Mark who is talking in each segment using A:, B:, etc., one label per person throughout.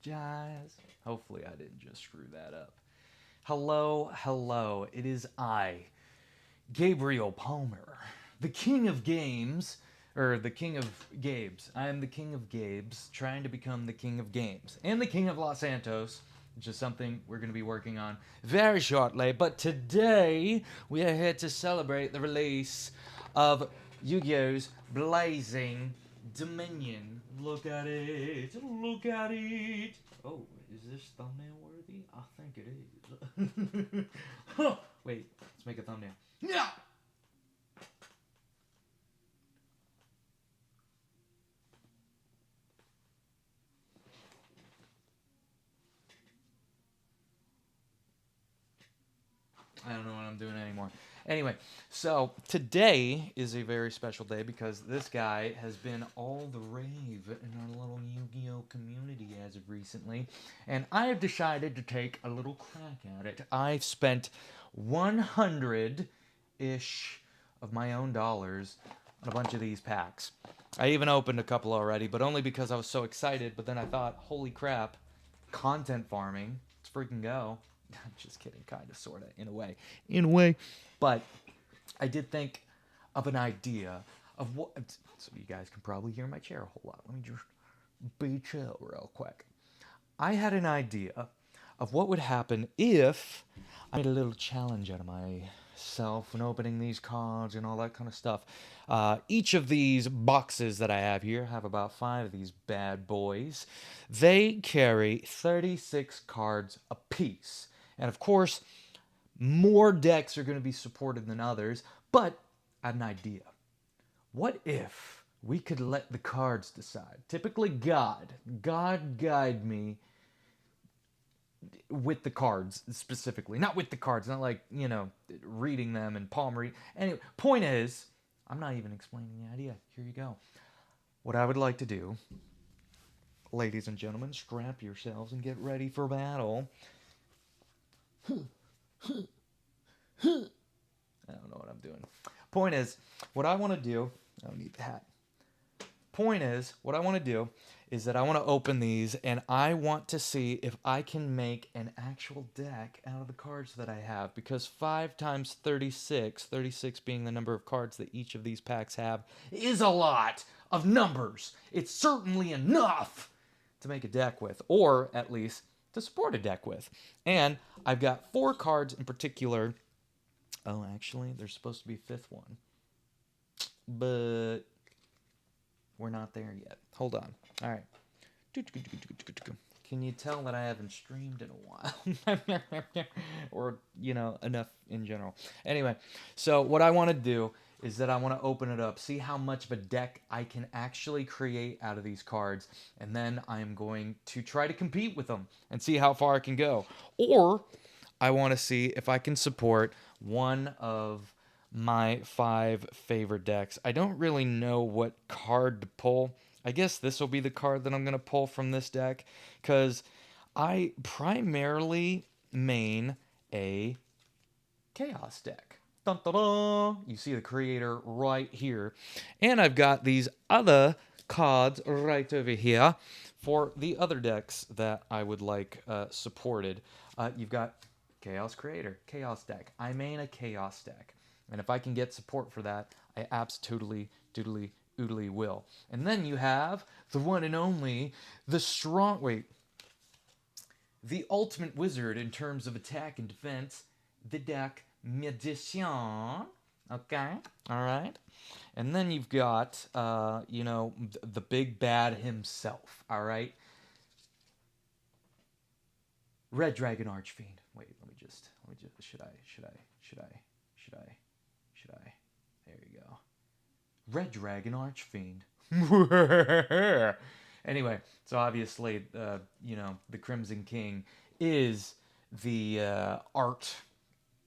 A: apologize. Hopefully I didn't just screw that up. Hello, hello. It is I, Gabriel Palmer, the king of games, or the king of Gabes. I am the king of Gabes, trying to become the king of games, and the king of Los Santos, which is something we're going to be working on very shortly. But today, we are here to celebrate the release of Yu-Gi-Oh's Blazing Dominion. Look at it. Look at it. Oh, is this thumbnail worthy? I think it is. Wait, let's make a thumbnail. Yeah. I don't know what I'm doing anymore. Anyway, so today is a very special day because this guy has been all the rave in our little Yu-Gi-Oh community as of recently, and I have decided to take a little crack at it. I've spent 100-ish of my own dollars on a bunch of these packs. I even opened a couple already, but only because I was so excited, but then I thought, holy crap, content farming, let's freaking go. I'm just kidding, kind of, sort of, in a way. In a way. But I did think of an idea of what. So you guys can probably hear my chair a whole lot. Let me just be chill real quick. I had an idea of what would happen if I made a little challenge out of myself when opening these cards and all that kind of stuff. Each of these boxes that I have here have about 5 of these bad boys. They carry 36 cards apiece. And of course, more decks are going to be supported than others, but I have an idea. What if we could let the cards decide? Typically, God guide me with the cards specifically. Not with the cards, not like, reading them and palm read. Anyway, point is, I'm not even explaining the idea. Here you go. What I would like to do, ladies and gentlemen, strap yourselves and get ready for battle. I don't know what I'm doing. Point is, what I want to do, I don't need the hat. Point is, what I want to do is that I want to open these and I want to see if I can make an actual deck out of the cards that I have, because 5 times 36, 36 being the number of cards that each of these packs have, is a lot of numbers. It's certainly enough to make a deck with, or at least to support a deck with. And I've got 4 cards in particular. Oh, actually, there's supposed to be a 5th one. But we're not there yet. Hold on. All right. Can you tell that I haven't streamed in a while? Or, enough in general. Anyway, so what I want to do is that I want to open it up, see how much of a deck I can actually create out of these cards, and then I'm going to try to compete with them and see how far I can go. Or I want to see if I can support one of my 5 favorite decks. I don't really know what card to pull. I guess this will be the card that I'm going to pull from this deck, because I primarily main a Chaos deck. Dun, dun, dun. You see the creator right here. And I've got these other cards right over here for the other decks that I would like supported. You've got Chaos Creator, Chaos deck. I main a Chaos deck. And if I can get support for that, I absolutely, doodly, oodly will. And then you have the one and only, the ultimate wizard in terms of attack and defense, the deck Magician. Okay, all right. And then you've got, the big bad himself, all right? Red Dragon Archfiend. Wait, let me just, should I? There you go. Red Dragon Archfiend. Anyway, so obviously, the Crimson King is the art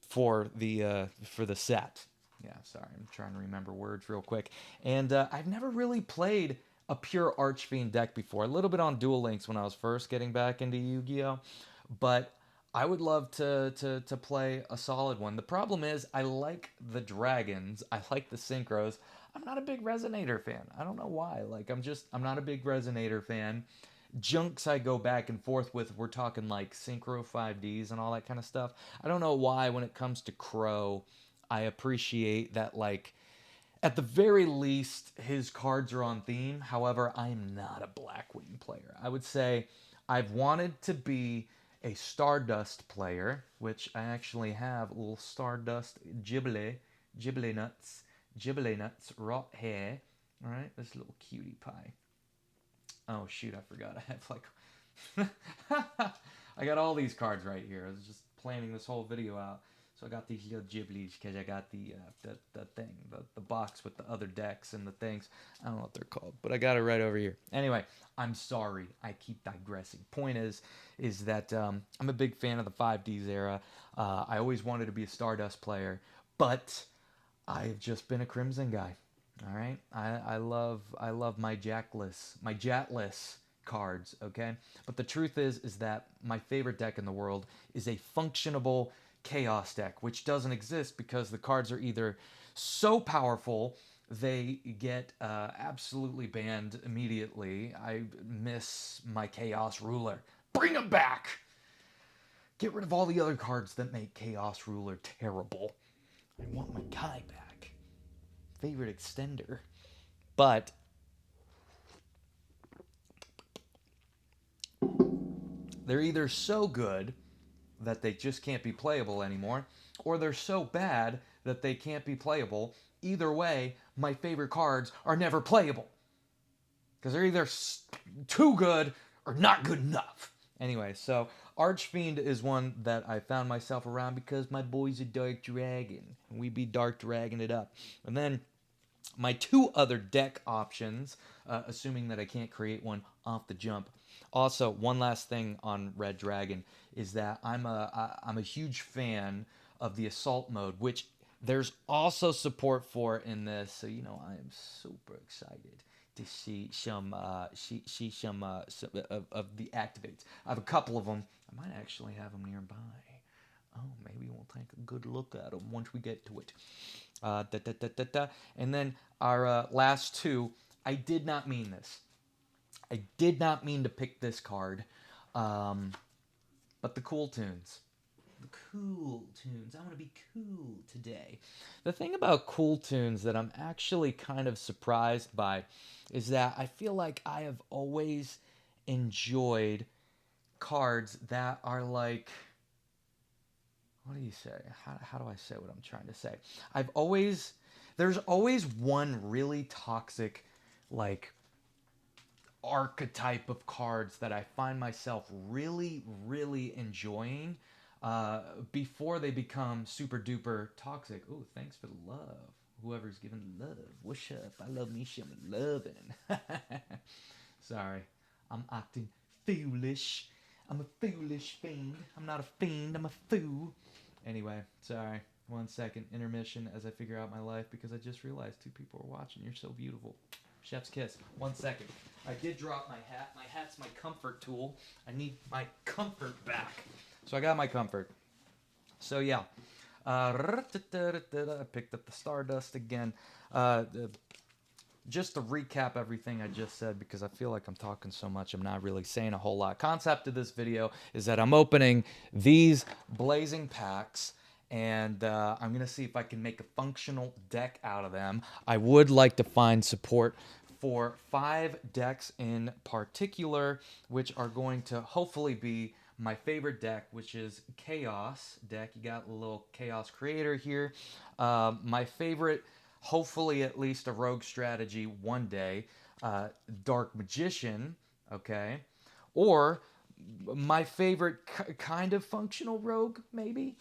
A: for the set. Yeah, sorry, I'm trying to remember words real quick. And I've never really played a pure Archfiend deck before. A little bit on Duel Links when I was first getting back into Yu-Gi-Oh, but I would love to play a solid one. The problem is I like the dragons. I like the synchros. I'm not a big Resonator fan. I don't know why. I'm not a big Resonator fan. junks I go back and forth with, we're talking like Synchro 5Ds and all that kind of stuff. I don't know why when it comes to Crow, I appreciate that, like, at the very least, his cards are on theme. However, I am not a Blackwing player. I would say I've wanted to be a Stardust player, which I actually have a little Stardust Ghibli nuts, raw hair. All right, this little cutie pie. Oh shoot, I forgot. I have like, I got all these cards right here. I was just planning this whole video out. So I got these little Ghiblis because I got the thing, the box with the other decks and the things. I don't know what they're called, but I got it right over here. Anyway, I'm sorry. I keep digressing. Point is that I'm a big fan of the 5Ds era. I always wanted to be a Stardust player, but I've just been a Crimson guy. All right, I love my Jatless cards. Okay, but the truth is that my favorite deck in the world is a functionable Chaos deck, which doesn't exist because the cards are either so powerful they get absolutely banned immediately. I miss my Chaos Ruler. Bring him back. Get rid of all the other cards that make Chaos Ruler terrible. I want my guy back. Favorite extender. But they're either so good that they just can't be playable anymore, or they're so bad that they can't be playable. Either way, my favorite cards are never playable. Because they're either too good or not good enough. Anyway, so Archfiend is one that I found myself around because my boy's a Dark Dragon. And we be Dark Dragon it up. And then my two other deck options, assuming that I can't create one off the jump. Also, one last thing on Red Dragon is that I'm a huge fan of the assault mode, which there's also support for in this. So I am super excited to see some of the activates. I have a couple of them. I might actually have them nearby. Oh, maybe we'll take a good look at them once we get to it. And then our last two, I did not mean this. I did not mean to pick this card, but the Cool Tunes. The Cool Tunes. I want to be cool today. The thing about Cool Tunes that I'm actually kind of surprised by is that I feel like I have always enjoyed cards that are like, what do you say? How do I say what I'm trying to say? There's always one really toxic, like, archetype of cards that I find myself really, really enjoying before they become super duper toxic. Oh, thanks for the love. Whoever's giving love. What's up? I love me some loving. Sorry, I'm acting foolish. I'm a foolish fiend. I'm not a fiend, I'm a fool. Anyway, sorry. 1 second intermission as I figure out my life because I just realized 2 people are watching. You're so beautiful. Chef's kiss. 1 second. I did drop my hat. My hat's my comfort tool. I need my comfort back. So I got my comfort. So yeah. I picked up the Stardust again. Just to recap everything I just said, because I feel like I'm talking so much, I'm not really saying a whole lot. Concept of this video is that I'm opening these blazing packs, and I'm going to see if I can make a functional deck out of them. I would like to find support for 5 decks in particular, which are going to hopefully be my favorite deck, which is Chaos deck. You got a little Chaos Creator here. My favorite, hopefully at least a rogue strategy one day, Dark Magician, okay? Or my favorite kind of functional rogue, maybe,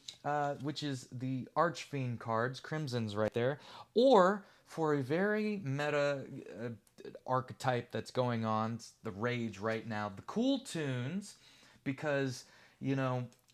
A: which is the Archfiend cards, Crimson's right there. Or for a very meta archetype that's going on, the rage right now, the Cool Tunes, because,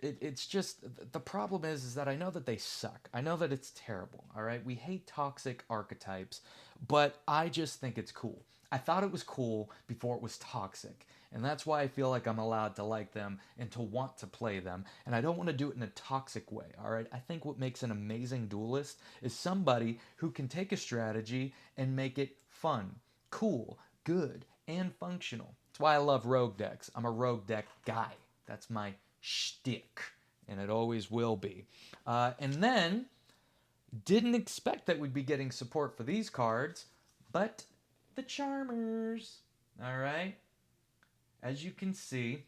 A: it's just, the problem is that I know that they suck. I know that it's terrible, all right? We hate toxic archetypes, but I just think it's cool. I thought it was cool before it was toxic, and that's why I feel like I'm allowed to like them and to want to play them, and I don't want to do it in a toxic way, all right? I think what makes an amazing duelist is somebody who can take a strategy and make it fun, cool, good, and functional. That's why I love rogue decks. I'm a rogue deck guy. That's my shtick, and it always will be. And then, didn't expect that we'd be getting support for these cards, but the Charmers. All right. As you can see,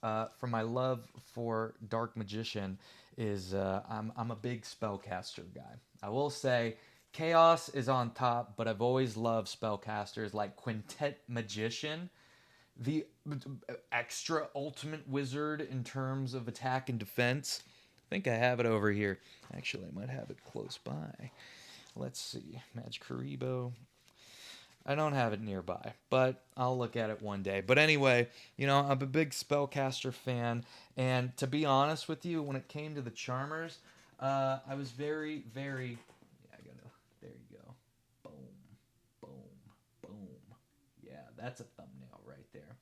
A: from my love for Dark Magician, is I'm a big spellcaster guy. I will say Chaos is on top, but I've always loved spellcasters like Quintet Magician, the extra ultimate wizard in terms of attack and defense. I think I have it over here. Actually, I might have it close by. Let's see. Magic Karibo. I don't have it nearby, but I'll look at it one day. But anyway, you know, I'm a big spellcaster fan, and to be honest with you, when it came to the Charmers, I was very, very. Yeah, I gotta. There you go. Boom, boom, boom. Yeah, that's a thumbnail right there.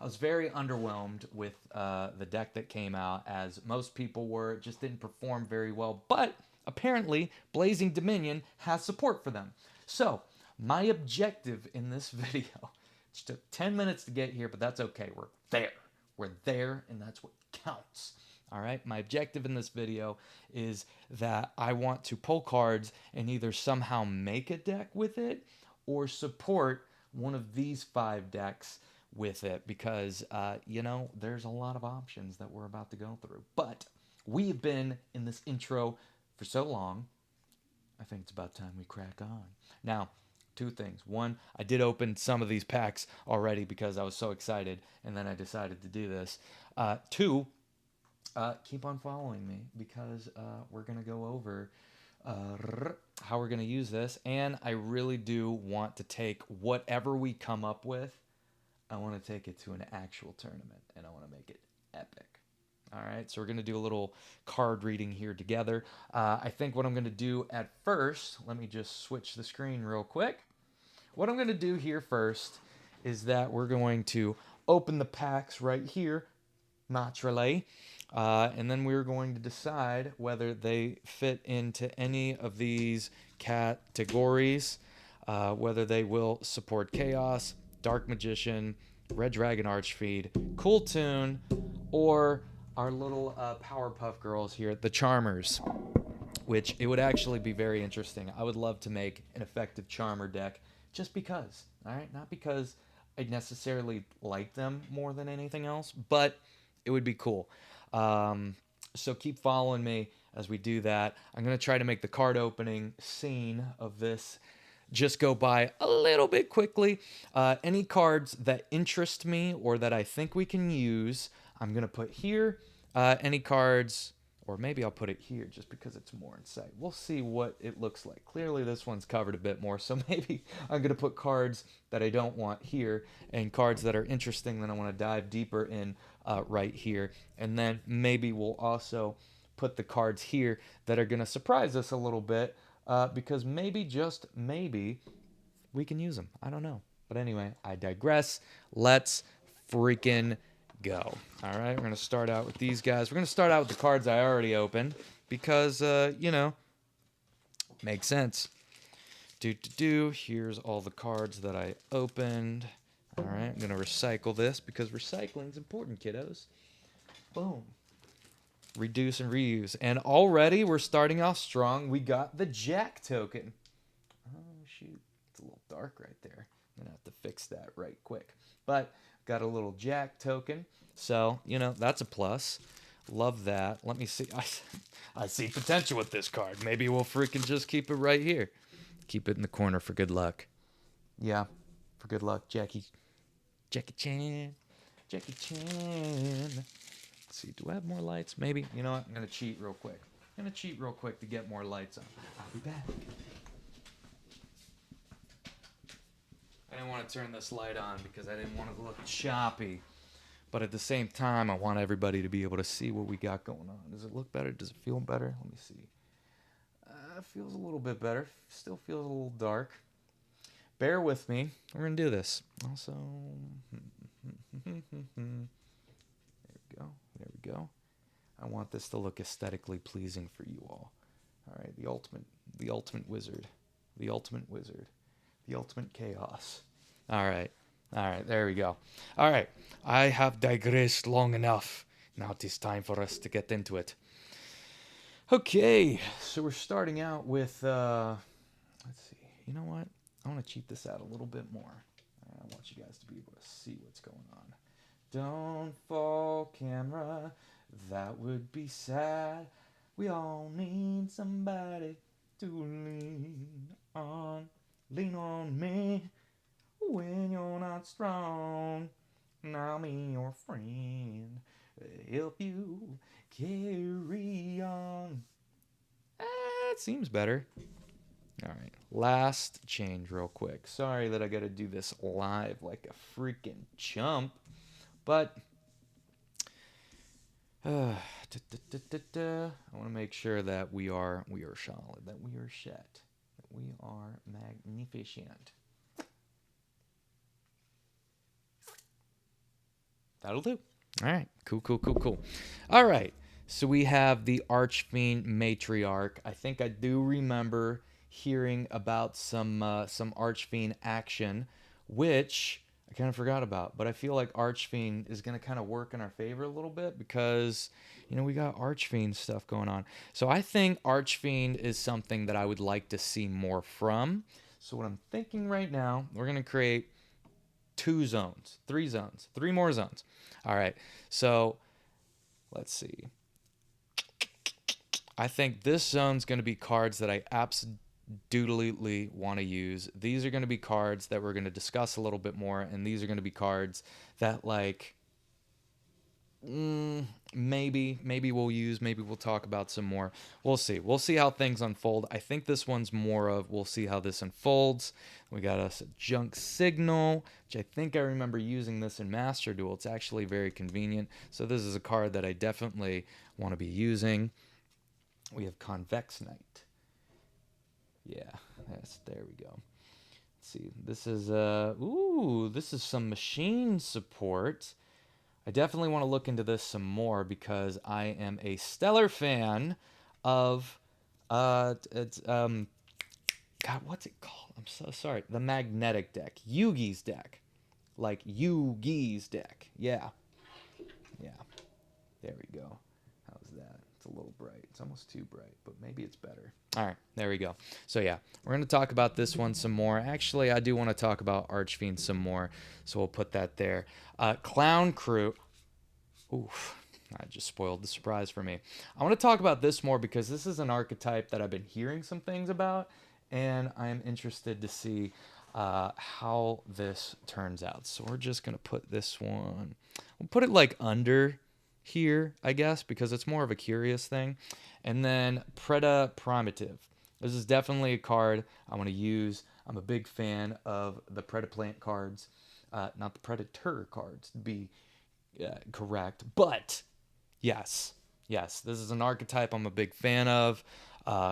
A: I was very underwhelmed with the deck that came out, as most people were. It just didn't perform very well, but apparently, Blazing Dominion has support for them. So, my objective in this video, it took 10 minutes to get here, but that's okay. We're there. We're there, and that's what counts. All right? My objective in this video is that I want to pull cards and either somehow make a deck with it or support one of these 5 decks with it, because, you know, there's a lot of options that we're about to go through. But we have been in this intro for so long, I think it's about time we crack on. Now, 2 things. 1, I did open some of these packs already because I was so excited, and then I decided to do this. 2, keep on following me, because we're going to go over how we're going to use this, and I really do want to take whatever we come up with, I want to take it to an actual tournament, and I want to make it epic. All right, so we're going to do a little card reading here together. I think what I'm going to do at first, let me just switch the screen real quick. What I'm going to do here first is that we're going to open the packs right here, naturally, and then we're going to decide whether they fit into any of these categories, whether they will support Chaos, Dark Magician, Red Dragon Archfeed, Cool Tune, or our little Powerpuff Girls here, the Charmers, which it would actually be very interesting. I would love to make an effective Charmer deck just because, all right? Not because I necessarily like them more than anything else, but it would be cool. So keep following me as we do that. I'm going to try to make the card opening scene of this just go by a little bit quickly. Any cards that interest me or that I think we can use, I'm going to put here. Any cards, or maybe I'll put it here just because it's more in sight. We'll see what it looks like. Clearly this one's covered a bit more, so maybe I'm going to put cards that I don't want here and cards that are interesting that I want to dive deeper in right here. And then maybe we'll also put the cards here that are going to surprise us a little bit, because maybe, just maybe, we can use them. I don't know. But anyway, I digress. Let's freaking go. All right, we're going to start out with these guys. We're going to start out with the cards I already opened because, you know, makes sense. Here's all the cards that I opened. All right, I'm going to recycle this because recycling's important, kiddos. Boom. Reduce and reuse. And already we're starting off strong. We got the Jack token. Oh, shoot. It's a little dark right there. I'm going to have to fix that right quick. But got a little Jack token. So, you know, that's a plus. Love that. Let me see. I see potential with this card. Maybe we'll freaking just keep it right here. Keep it in the corner for good luck. Yeah, for good luck, Jackie Chan. Jackie Chan. Let's see, do I have more lights? Maybe. You know what? I'm going to cheat real quick. To get more lights on. I'll be back. I didn't want to turn this light on because I didn't want it to look choppy. But at the same time, I want everybody to be able to see what we got going on. Does it look better? Does it feel better? Let me see. It feels a little bit better. Still feels a little dark. Bear with me. We're going to do this. Also, there we go. There we go. I want this to look aesthetically pleasing for you all. All right, the ultimate wizard, the ultimate chaos. All right, All right, there we go. All right, I have digressed long enough. Now it is time for us to get into it. Okay, so we're starting out with, let's see, you know what? I want to cheat this out a little bit more. I want you guys to be able to see what's going on. Don't fall, camera, that would be sad. We all need somebody to lean on. Lean on me when you're not strong. I'll be your friend, help you carry on. It seems better. All right, last change real quick. Sorry that I got to do this live like a freaking chump, but I want to make sure that we are solid, that we are set, that we are magnificent. That'll do. All right, cool. All right, so we have the Archfiend Matriarch. I think I do remember hearing about some Archfiend action, which I kind of forgot about. But I feel like Archfiend is going to kind of work in our favor a little bit because, you know, we got Archfiend stuff going on. So I think Archfiend is something that I would like to see more from. So what I'm thinking right now, we're going to create 2 zones, 3 zones, 3 more zones. All right, so let's see. I think this zone's going to be cards that I absolutely want to use. These are going to be cards that we're going to discuss a little bit more, and these are going to be cards that, like, maybe we'll use, maybe we'll talk about some more. We'll see how things unfold. I think this one's more of we'll see how this unfolds. We got us a Junk Signal, which I think I remember using this in Master Duel. It's actually very convenient, so this is a card that I definitely want to be using. We have Convex Knight. Yeah, there we go. Let's see, this is this is some machine support. I definitely want to look into this some more because I am a stellar fan of it's God, what's it called? I'm so sorry. The magnetic deck. Yugi's deck. Like Yugi's deck. Yeah. Yeah. There we go. How's that? It's a little bright. It's almost too bright, but maybe it's better. All right, there we go. So yeah, we're going to talk about this one some more. Actually, I do want to talk about Archfiend some more, so we'll put that there. Clown Crew. Oof, I just spoiled the surprise for me. I want to talk about this more because this is an archetype that I've been hearing some things about, and I am interested to see how this turns out. So we're just going to put this one, we'll put it like under here, I guess, because it's more of a curious thing. And then Preda Primitive. This is definitely a card I want to use. I'm a big fan of the Predaplant cards, not the Predator cards, to be correct. But yes, this is an archetype I'm a big fan of.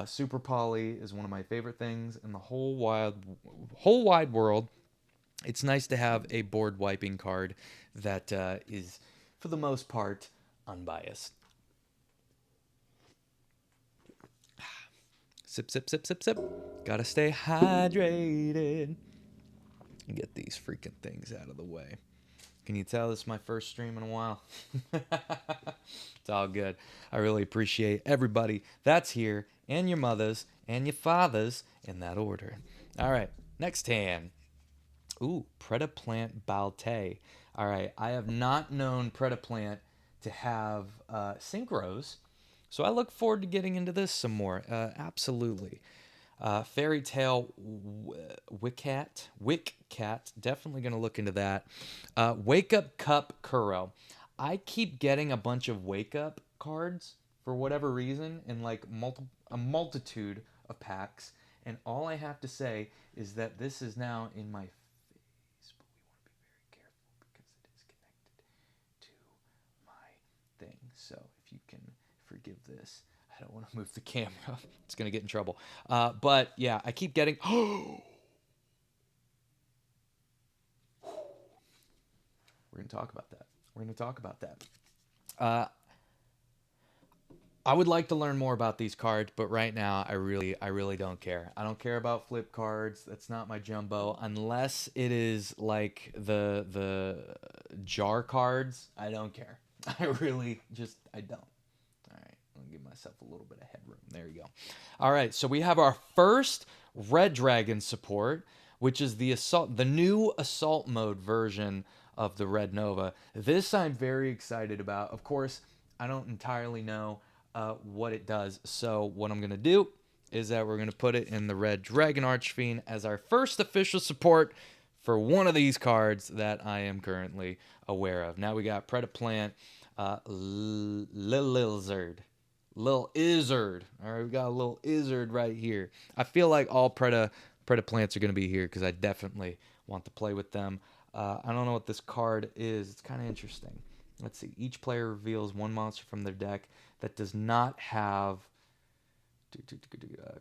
A: Super Poly is one of my favorite things in the whole wide world. It's nice to have a board wiping card that is, for the most part, unbiased. Sip, sip, sip, sip, sip. Gotta stay hydrated. Get these freaking things out of the way. Can you tell this is my first stream in a while? It's all good. I really appreciate everybody that's here, and your mothers and your fathers in that order. All right, next hand. Ooh, Predaplant Balte. All right, I have not known Predaplant to have synchros, so I look forward to getting into this some more. Absolutely. Fairy Tale Wickcat, definitely going to look into that. Wake Up Cup Kuro. I keep getting a bunch of Wake Up cards for whatever reason in like a multitude of packs, and all I have to say is that this is now in my face, but we want to be very careful because it is connected to my thing. So if you can forgive this. I don't want to move the camera. It's going to get in trouble. But yeah, I keep getting... We're going to talk about that. I would like to learn more about these cards, but right now I really don't care. I don't care about flip cards. That's not my jumbo unless it is like the jar cards. I don't care. I really just I don't. All right, I'll give myself a little bit of headroom. There you go. All right, so we have our first Red Dragon support, which is the new assault mode version of the Red Nova. This I'm very excited about. Of course, I don't entirely know what it does. So what I'm gonna do is that we're gonna put it in the Red Dragon Archfiend as our first official support for one of these cards that I am currently aware of. Now we got Predaplant, Lizard. Lil Izzard. All right, we got a little Izzard right here. I feel like all Predaplants are going to be here because I definitely want to play with them. I don't know what this card is. It's kind of interesting. Let's see. Each player reveals one monster from their deck that does not have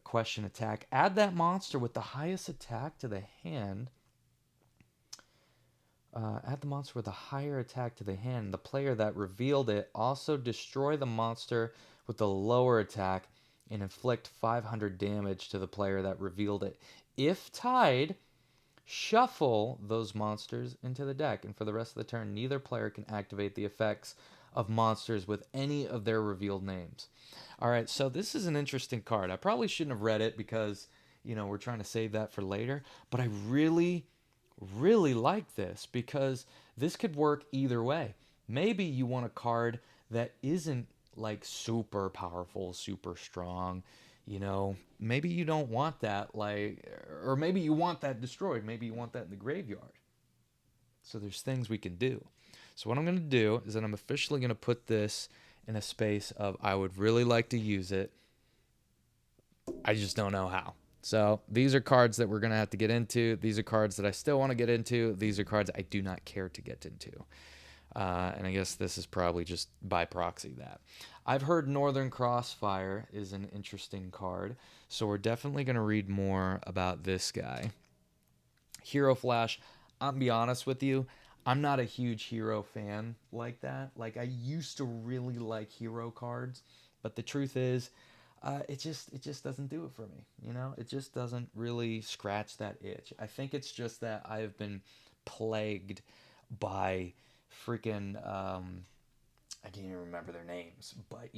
A: question attack. Add that monster with the highest attack to the hand. Add the monster with a higher attack to the hand. The player that revealed it also destroy the monster with the lower attack and inflict 500 damage to the player that revealed it. If tied, shuffle those monsters into the deck, and for the rest of the turn, neither player can activate the effects of monsters with any of their revealed names. All right, so this is an interesting card. I probably shouldn't have read it because, we're trying to save that for later, but I really like this because this could work either way. Maybe you want a card that isn't like super powerful, super strong. Maybe you don't want that, or maybe you want that destroyed. Maybe you want that in the graveyard. So there's things we can do. So what I'm going to do is that I'm officially going to put this in a space of I would really like to use it. I just don't know how. So these are cards that we're going to have to get into. These are cards that I still want to get into. These are cards I do not care to get into. And I guess this is probably just by proxy that. I've heard Northern Crossfire is an interesting card. So we're definitely going to read more about this guy. Hero Flash, I'll be honest with you. I'm not a huge hero fan like that. Like I used to really like hero cards. But the truth is, it just doesn't do it for me. It just doesn't really scratch that itch. I think it's just that I have been plagued by freaking I can't even remember their names, but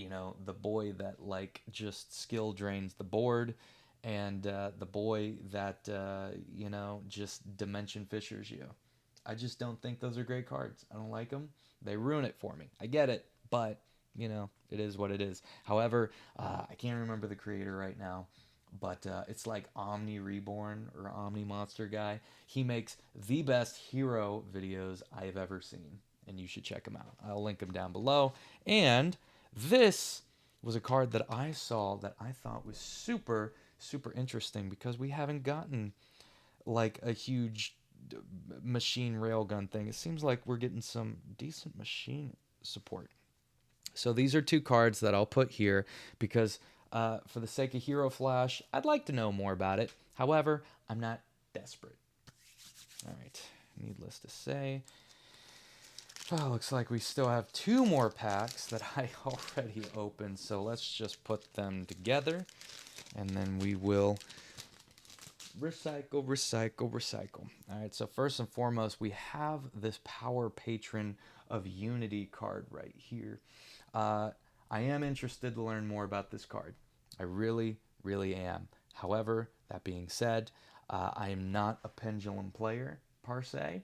A: the boy that like just skill drains the board, and the boy that just dimension fishers you. I just don't think those are great cards. I don't like them. They ruin it for me. I get it, but it is what it is. However, I can't remember the creator right now, but it's like Omni Reborn or Omni Monster guy. He makes the best hero videos I've ever seen, and you should check him out. I'll link him down below. And this was a card that I saw that I thought was super, super interesting because we haven't gotten like a huge machine railgun thing. It seems like we're getting some decent machine support. So these are two cards that I'll put here because for the sake of Hero Flash, I'd like to know more about it. However, I'm not desperate. All right, needless to say. Oh, looks like we still have two more packs that I already opened. So let's just put them together and then we will recycle, recycle, recycle. All right, so first and foremost, we have this Power Patron of Unity card right here. I am interested to learn more about this card. I really, really am. However, that being said, I am not a Pendulum player per se.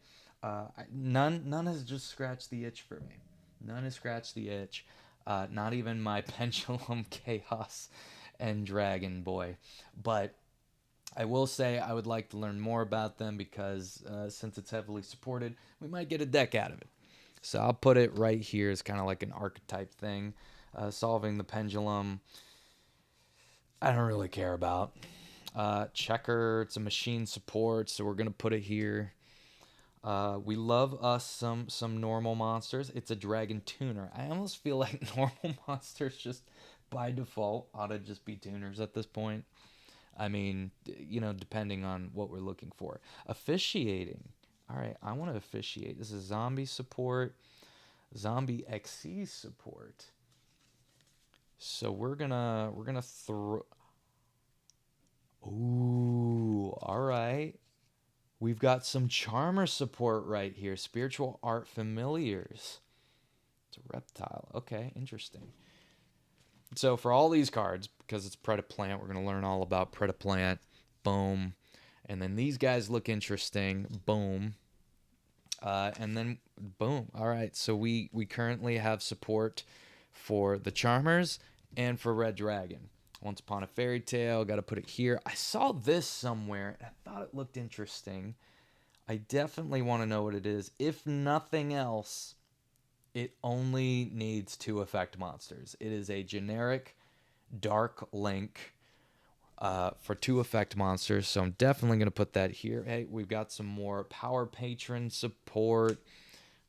A: None has just scratched the itch for me. None has scratched the itch. Not even my Pendulum Chaos and Dragon Boy. But I will say I would like to learn more about them because since it's heavily supported, we might get a deck out of it. So I'll put it right here as kind of like an archetype thing. Solving the pendulum, I don't really care about. Checker, it's a machine support, so we're going to put it here. We love us some normal monsters. It's a dragon tuner. I almost feel like normal monsters just by default ought to just be tuners at this point. I mean, depending on what we're looking for. Officiating. All right, I want to officiate. This is zombie support, zombie XC support. So we're gonna throw. Ooh, all right. We've got some Charmer support right here. Spiritual Art Familiars. It's a reptile. Okay, interesting. So for all these cards, because it's Predaplant, we're going to learn all about Predaplant. Boom. And then these guys look interesting. Boom. And then boom. All right. So we currently have support for the Charmers and for Red Dragon. Once Upon a Fairy Tale. Got to put it here. I saw this somewhere. And I thought it looked interesting. I definitely want to know what it is. If nothing else, it only needs 2 effect monsters. It is a generic Dark Link for 2 effect monsters. So I'm definitely going to put that here. Hey, we've got some more Power Patron support.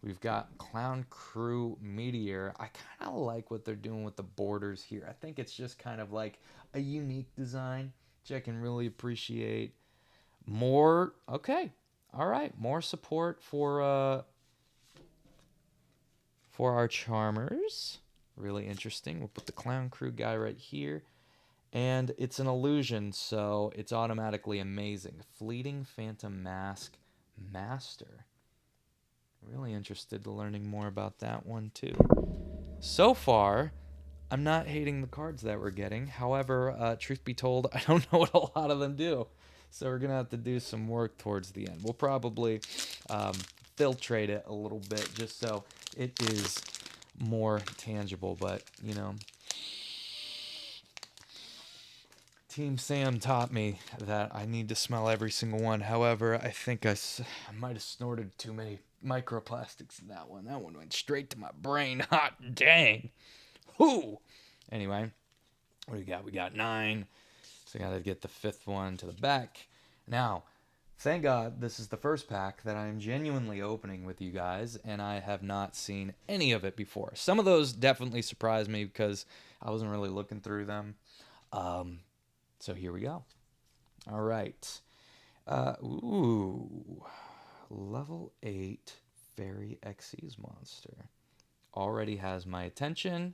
A: We've got Clown Crew Meteor. I kind of like what they're doing with the borders here. I think it's just kind of like a unique design, which I can really appreciate. More, okay. All right, more support for our Charmers. Really interesting. We'll put the Clown Crew guy right here. And it's an illusion, so it's automatically amazing. Fleeting Phantom Mask Master. Really interested in learning more about that one, too. So far, I'm not hating the cards that we're getting. However, truth be told, I don't know what a lot of them do. So we're going to have to do some work towards the end. We'll probably filtrate it a little bit just so it is more tangible. But, you know, Team Sam taught me that I need to smell every single one. However, I think I might have snorted too many microplastics in that one. That one went straight to my brain. Hot dang. Whoo! Anyway, what do we got? We got 9. So I got to get the 5th one to the back. Now, thank God this is the first pack that I'm genuinely opening with you guys, and I have not seen any of it before. Some of those definitely surprised me because I wasn't really looking through them. So here we go. All right. Level 8 Fairy Xyz monster. Already has my attention.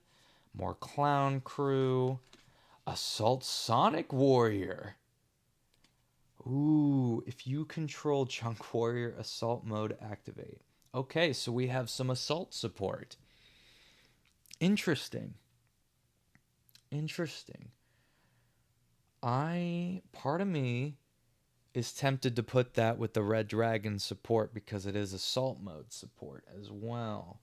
A: More Clown Crew. Assault Sonic Warrior. Ooh, if you control Chunk Warrior, Assault Mode activate. Okay, so we have some Assault support. Interesting. Part of me is tempted to put that with the Red Dragon support because it is Assault Mode support as well.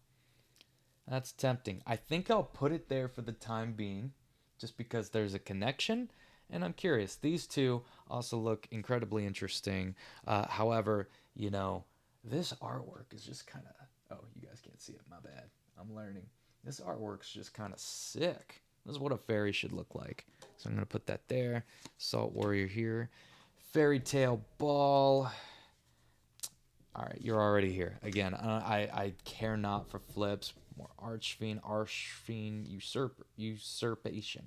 A: That's tempting. I think I'll put it there for the time being just because there's a connection, and I'm curious. These two also look incredibly interesting. However, you know, this artwork is just kind of... Oh, you guys can't see it. My bad. I'm learning. This artwork's just kind of sick. This is what a fairy should look like. So I'm going to put that there. Salt Warrior here. Fairy Tale Ball. All right, you're already here. Again, I care not for flips. More Archfiend, Usurpation.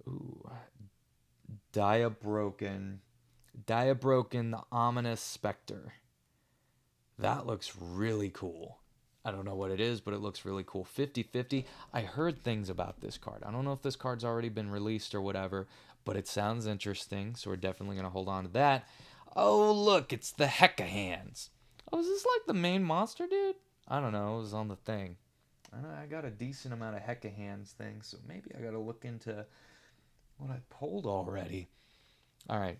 A: Ooh. Diabroken, the Ominous Spectre. That looks really cool. I don't know what it is, but it looks really cool. 50/50. I heard things about this card. I don't know if this card's already been released or whatever, but it sounds interesting, so we're definitely going to hold on to that. Oh, look, it's the Hecka Hands. Oh, is this like the main monster, dude? I don't know. It was on the thing. I got a decent amount of Hecka Hands things, so maybe I got to look into what I pulled already. All right.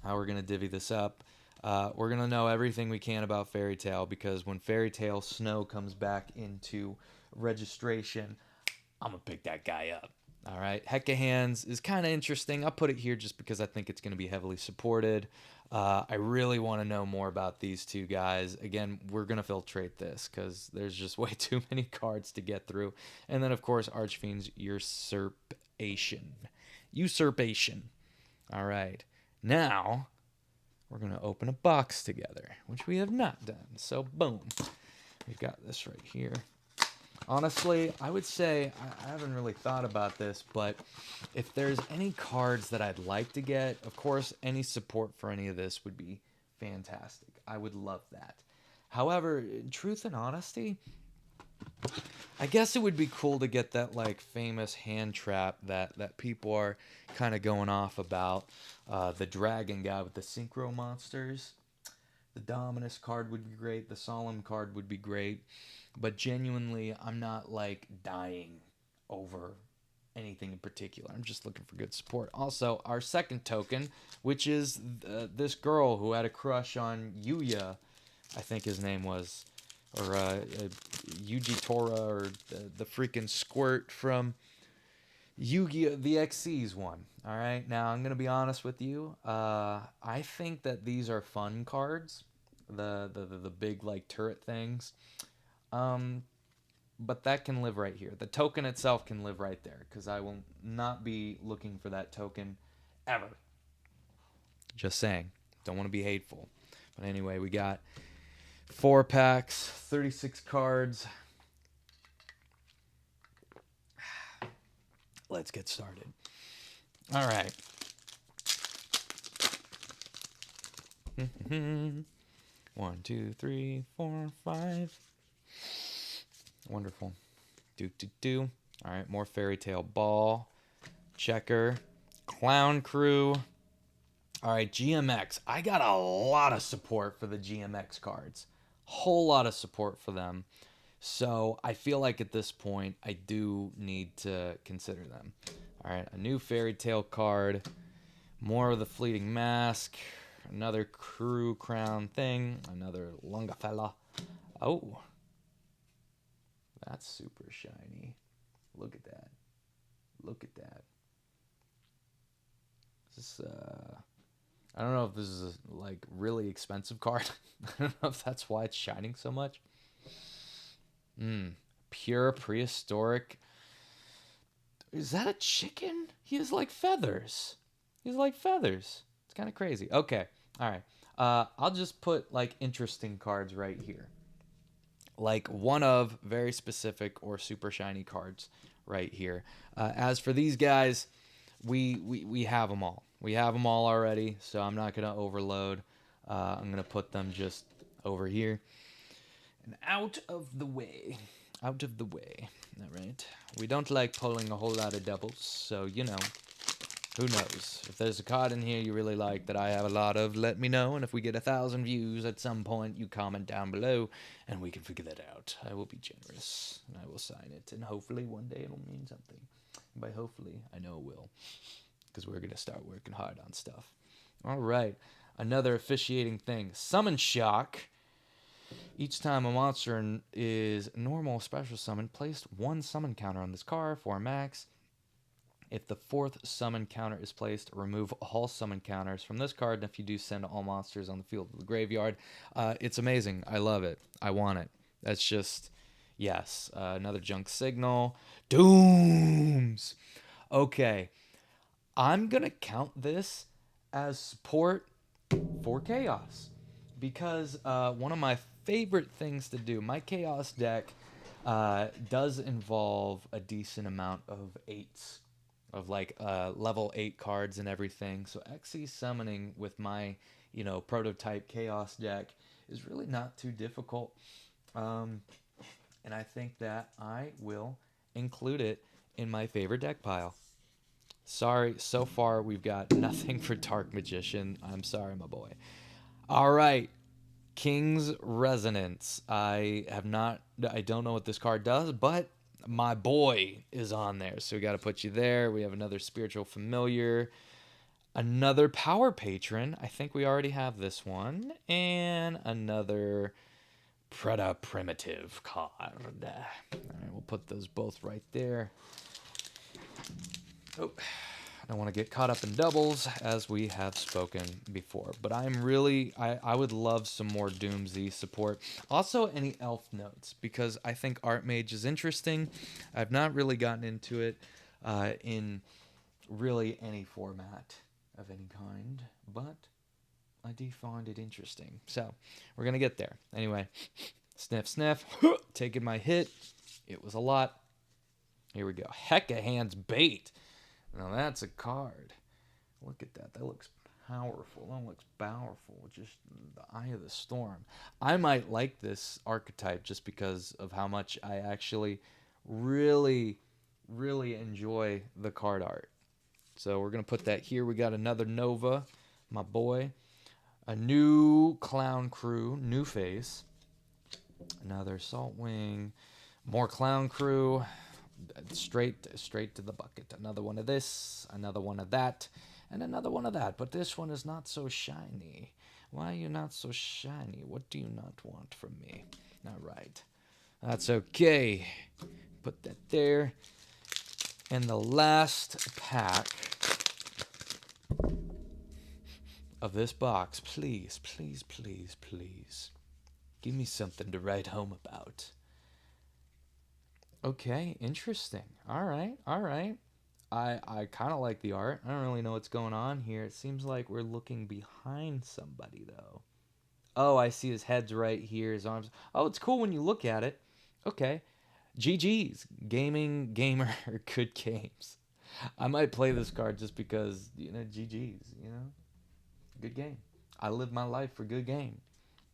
A: How we're going to divvy this up. We're going to know everything we can about Fairy Tale because when Fairy Tale Snow comes back into registration, I'm going to pick that guy up. All right. Hecka Hands is kind of interesting. I'll put it here just because I think it's going to be heavily supported. I really want to know more about these two guys. Again, we're going to filtrate this because there's just way too many cards to get through. And then, of course, Archfiend's Usurpation. All right. Now, we're going to open a box together, which we have not done. So, boom. We've got this right here. Honestly, I would say, I haven't really thought about this, but if there's any cards that I'd like to get, of course, any support for any of this would be fantastic. I would love that. However, in truth and honesty, I guess it would be cool to get that like famous hand trap that people are kind of going off about. The dragon guy with the synchro monsters. The Dominus card would be great. The Solemn card would be great. But genuinely, I'm not like dying over anything in particular. I'm just looking for good support. Also, our second token, which is this girl who had a crush on Yuya, I think his name was, or Yuji Tora, or the freaking squirt from Yu-Gi-Oh! The XC's one. All right, now I'm gonna be honest with you. I think that these are fun cards, the big like turret things. Um, but that can live right here. The token itself can live right there because I will not be looking for that token ever. Just saying. Don't want to be hateful. But anyway, we got 4 packs, 36 cards. Let's get started. All right. One, two, three, four, five. Wonderful. Do. All right, more Fairy Tale Ball. Checker. Clown Crew. All right, GMX. I got a lot of support for the GMX cards. Whole lot of support for them. So I feel like at this point, I do need to consider them. All right, a new Fairy Tale card. More of the Fleeting Mask. Another Crew Crown thing. Another Lungafella. Oh. That's super shiny. Look at that. Look at that. This I don't know if this is a like really expensive card. I don't know if that's why it's shining so much. Pure prehistoric. Is that a chicken? He has like feathers. He's like feathers. It's kind of crazy. Okay. All right. I'll just put like interesting cards right here. Like one of very specific or super shiny cards right here. As for these guys, we have them all. We have them all already, so I'm not going to overload. I'm going to put them just over here and out of the way. Out of the way. All right. We don't like pulling a whole lot of doubles, so you know. Who knows? If there's a card in here you really like that I have a lot of, let me know. And if we get 1,000 views at some point, you comment down below and we can figure that out. I will be generous and I will sign it. And hopefully one day it'll mean something. And by hopefully, I know it will. Because we're going to start working hard on stuff. All right. Another officiating thing. Summon Shock. Each time a monster is normal special summon, place 1 summon counter on this card for max. If the 4th summon counter is placed, remove all summon counters from this card. And if you do, send all monsters on the field to the graveyard. It's amazing. I love it. I want it. That's just, yes. Another junk signal. Dooms. Okay. I'm going to count this as support for Chaos. Because one of my favorite things to do, my Chaos deck does involve a decent amount of 8s. Of like level 8 cards and everything. So XC summoning with my, prototype Chaos deck is really not too difficult. And I think that I will include it in my favorite deck pile. Sorry, so far we've got nothing for Dark Magician. I'm sorry, my boy. All right. King's Resonance. I don't know what this card does, but my boy is on there, so we got to put you there. We have another Spiritual Familiar, another Power Patron. I think we already have this one, and another Preda Primitive card. All right, we'll put those both right there. Oh, I don't want to get caught up in doubles, as we have spoken before. But I would love some more Doomsday support. Also, any elf notes, because I think Archmage is interesting. I've not really gotten into it in really any format of any kind, but I do find it interesting. So, we're going to get there. Anyway, sniff, sniff, taking my hit. It was a lot. Here we go. Hecka Hands Bait. Now that's a card. Look at that. That looks powerful. That looks powerful. Just the Eye of the Storm. I might like this archetype just because of how much I actually really, really enjoy the card art. So we're going to put that here. We got another Nova, my boy. A new Clown Crew, new face. Another Salt Wing. More Clown Crew. Straight to the bucket. Another one of this. Another one of that. And another one of that. But this one is not so shiny. Why are you not so shiny? What do you not want from me? All right. That's okay. Put that there. And the last pack of this box, please, please, please, please. Give me something to write home about. Okay, interesting. All right, all right. I kind of like the art. I don't really know what's going on here. It seems like we're looking behind somebody, though. Oh, I see his head's right here, his arms. Oh, it's cool when you look at it. Okay. GG's. Gaming, gamer, good games. I might play this card just because, GG's, Good game. I live my life for good game.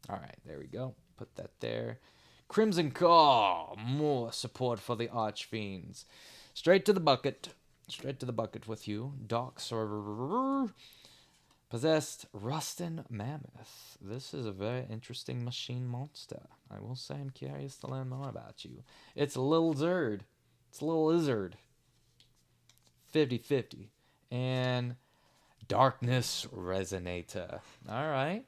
A: All right, there we go. Put that there. Crimson Call. More support for the Archfiends. Straight to the bucket. Straight to the bucket with you. Docs or Possessed Rustin Mammoth. This is a very interesting machine monster. I will say I'm curious to learn more about you. It's a little Zerd. It's a little lizard. 50-50. And Darkness Resonator. All right.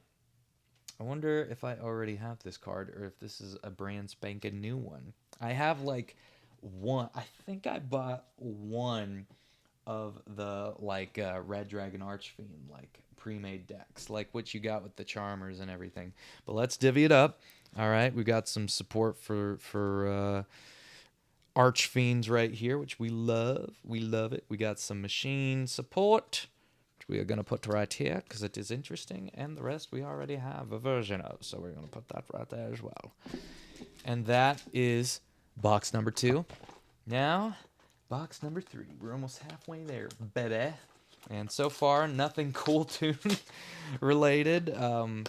A: I wonder if I already have this card or if this is a brand spanking new one. I have like one. I think I bought one of the Red Dragon Archfiend pre-made decks, like what you got with the Charmers and everything. But let's divvy it up. All right, we got some support for Archfiends right here, which we love. We love it. We got some machine support, which we are going to put right here because it is interesting, and the rest we already have a version of, so we're going to put that right there as well. And that is box number 2. Now, box number 3. We're almost halfway there, baby. And so far, nothing Cool Tune related. I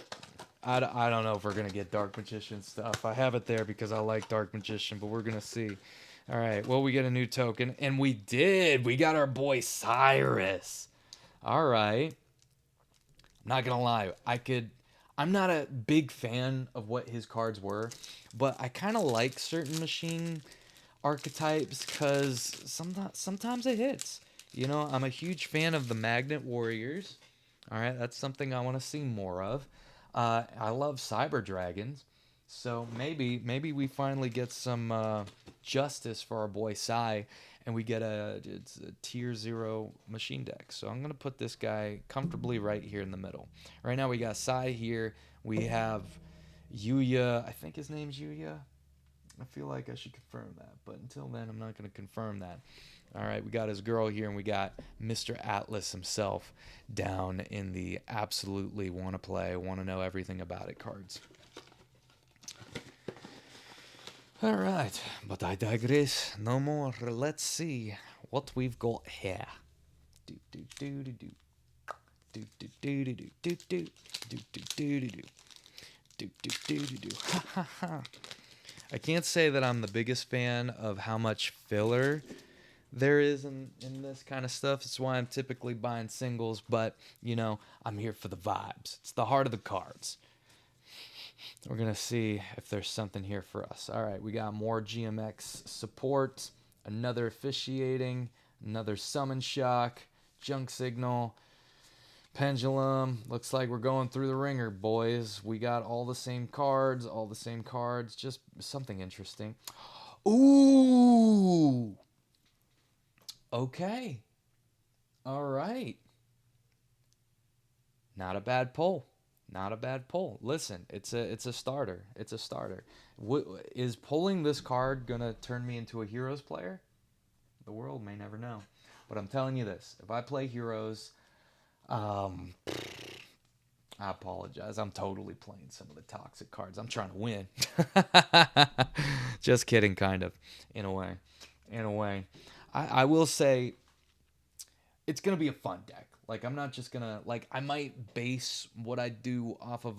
A: don't know if we're going to get Dark Magician stuff. I have it there because I like Dark Magician, but we're going to see. All right, well, we get a new token, and we did. We got our boy Cyrus. All right. I'm not going to lie. I'm not a big fan of what his cards were, but I kind of like certain machine archetypes because sometimes it hits. I'm a huge fan of the Magnet Warriors. All right, that's something I want to see more of. I love Cyber Dragons. So maybe we finally get some justice for our boy Cy, and we get it's a tier 0 machine deck. So I'm going to put this guy comfortably right here in the middle. Right now we got Cy here. We have YUGIOH. I think his name's YUGIOH. I feel like I should confirm that, but until then, I'm not going to confirm that. All right, we got his girl here, and we got Mr. Atlas himself down in the absolutely want to play, want to know everything about it cards. All right, but I digress no more. Let's see what we've got here. Do do do do do. Do do do do do do do do do do do do do do do do. Ha ha ha. I can't say that I'm the biggest fan of how much filler there is in this kind of stuff. It's why I'm typically buying singles, but, I'm here for the vibes. It's the heart of the cards. We're going to see if there's something here for us. All right, we got more GMX support, another officiating, another summon shock, junk signal, pendulum. Looks like we're going through the ringer, boys. We got all the same cards, just something interesting. Ooh! Okay. All right. Not a bad pull. Listen, it's a starter. Is pulling this card going to turn me into a Heroes player? The world may never know. But I'm telling you this. If I play Heroes, I apologize. I'm totally playing some of the toxic cards. I'm trying to win. Just kidding, kind of, in a way. I will say it's going to be a fun deck. Like I'm not just gonna like I might base what I do off of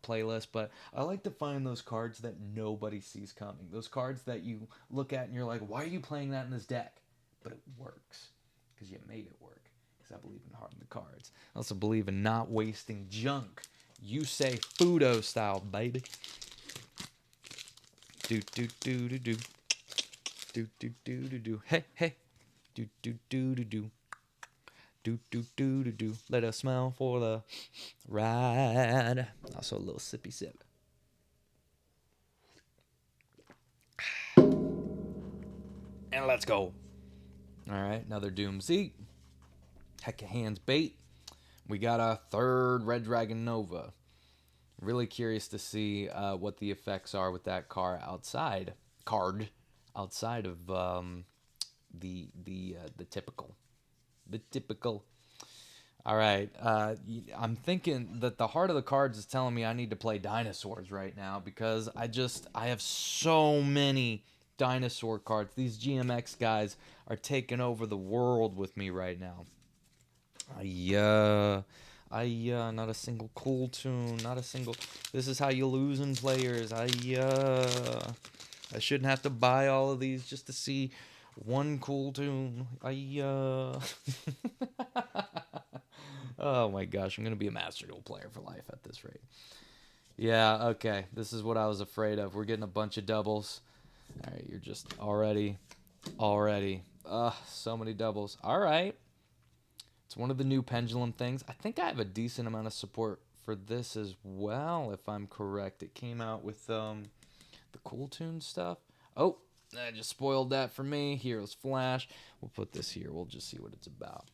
A: playlist, but I like to find those cards that nobody sees coming. Those cards that you look at and you're like, why are you playing that in this deck? But it works because you made it work. Because I believe in hardening the cards. I also believe in not wasting junk. You say Fudo style, baby. Do do do do do do do do do do. Hey hey. Do do do do do. Do do do do do. Let us smell for the ride. Also a little sippy sip. And let's go. All right, another Doom Z. Heck of hands bait. We got a third Red Dragon Nova. Really curious to see what the effects are with that card outside of the typical. The typical. All right. I'm thinking that the heart of the cards is telling me I need to play dinosaurs right now because I have so many dinosaur cards. These GMX guys are taking over the world with me right now. Not a single cool tune, not a single. This is how you lose in players. I shouldn't have to buy all of these just to see one cool tune. Oh my gosh, I'm gonna be a Master Duel player for life at this rate. Yeah, okay. This is what I was afraid of. We're getting a bunch of doubles. All right, you're just already. So many doubles. All right. It's one of the new pendulum things. I think I have a decent amount of support for this as well, if I'm correct. It came out with the Cool Tune stuff. Oh, I just spoiled that for me. Heroes Flash. We'll put this here. We'll just see what it's about.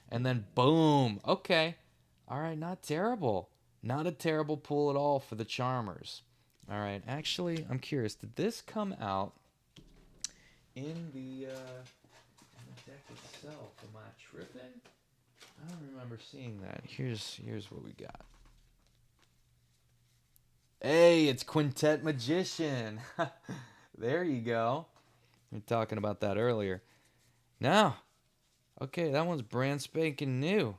A: And then boom. Okay. All right, not terrible. Not a terrible pull at all for the Charmers. All right, actually, I'm curious. Did this come out in the deck itself? Am I tripping? I don't remember seeing that. Here's what we got. Hey, it's Quintet Magician. There you go. We were talking about that earlier. Now, okay, that one's brand spanking new,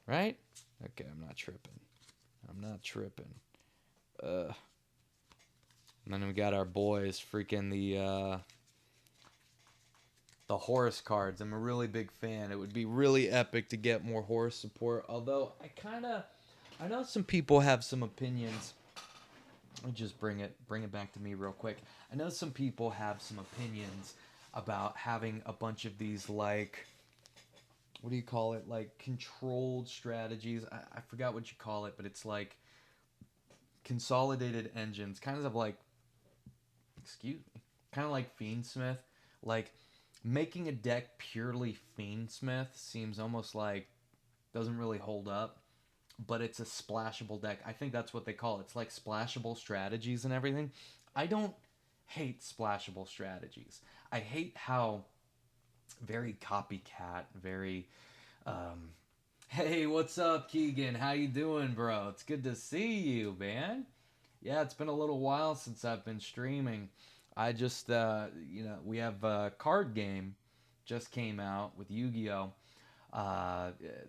A: right? Okay, I'm not tripping. And then we got our boys, freaking the Horus cards. I'm a really big fan. It would be really epic to get more Horus support. Although I know some people have some opinions. Let me just bring it back to me real quick. I know some people have some opinions about having a bunch of these, like, what do you call it? Like controlled strategies. I forgot what you call it, but it's like consolidated engines, kind of like, excuse me, kind of like Fiendsmith. Like making a deck purely Fiendsmith seems almost like doesn't really hold up, but it's a splashable deck. I think that's what they call it. It's like splashable strategies and everything. I don't hate splashable strategies. I hate how very copycat, very hey, what's up, Keegan? How you doing, bro? It's good to see you, man. Yeah, it's been a little while since I've been streaming. I just, we have a card game just came out with Yu-Gi-Oh!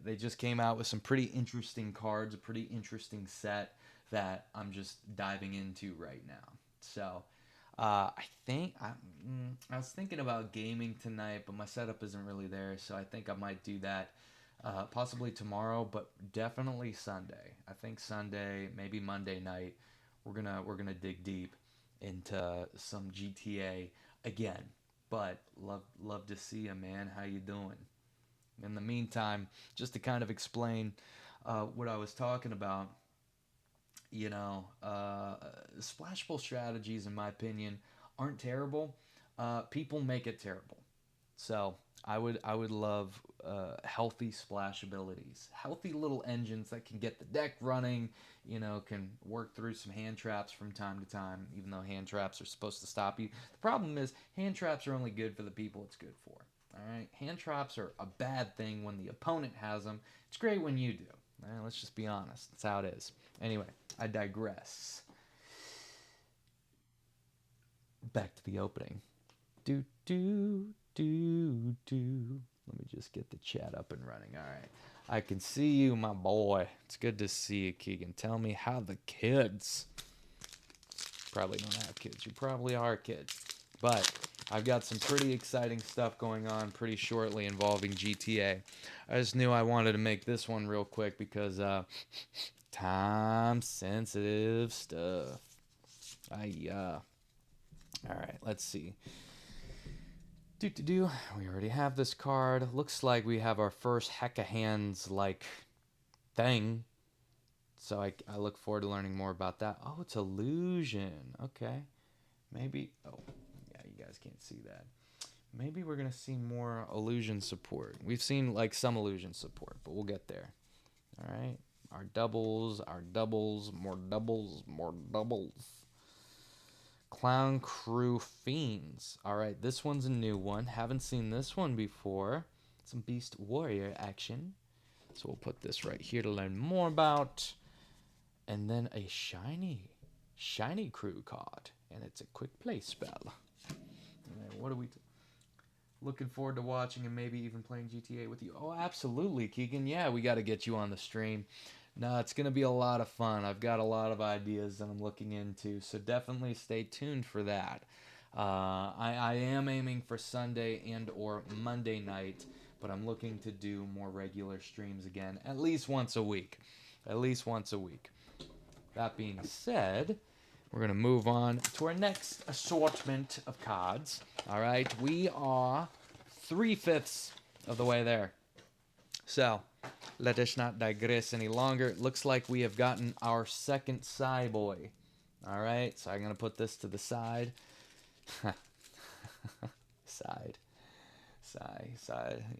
A: They just came out with some pretty interesting cards, a pretty interesting set that I'm just diving into right now. So, I was thinking about gaming tonight, but my setup isn't really there, so I think I might do that possibly tomorrow, but definitely Sunday. I think Sunday, maybe Monday night, we're gonna dig deep into some GTA again. But love to see you, man. How you doing? In the meantime, just to kind of explain what I was talking about, splashable strategies, in my opinion, aren't terrible. People make it terrible. So I would love healthy splash abilities, healthy little engines that can get the deck running. Can work through some hand traps from time to time, even though hand traps are supposed to stop you. The problem is hand traps are only good for the people it's good for. All right, hand traps are a bad thing when the opponent has them. It's great when you do. All right, let's just be honest. That's how it is. Anyway, I digress. Back to the opening. Do do do do. Let me just get the chat up and running. All right. I can see you, my boy. It's good to see you, Keegan. Tell me how the kids. Probably don't have kids. You probably are kids. But I've got some pretty exciting stuff going on pretty shortly involving GTA. I just knew I wanted to make this one real quick because time sensitive stuff. All right, let's see. We already have this card. Looks like we have our first heck of hands like thing. So I look forward to learning more about that. Oh, it's illusion. Okay. Maybe. Oh, yeah, you guys can't see that. Maybe we're going to see more illusion support. We've seen like some illusion support, but we'll get there. All right. Our doubles, more doubles, more doubles. Clown Crew Fiends. All right, this one's a new one. Haven't seen this one before. Some Beast Warrior action. So we'll put this right here to learn more about. And then a shiny crew card. And it's a quick play spell. Right, what are we looking forward to watching and maybe even playing GTA with you? Oh, absolutely, Keegan. Yeah, we got to get you on the stream. No, it's going to be a lot of fun. I've got a lot of ideas that I'm looking into, so definitely stay tuned for that. I am aiming for Sunday and or Monday night, but I'm looking to do more regular streams again, at least once a week. At least once a week. That being said, we're going to move on to our next assortment of cards. All right, we are 3/5 of the way there. So, let us not digress any longer. It looks like we have gotten our second Psy Boy. All right, so I'm going to put this to the side. Side.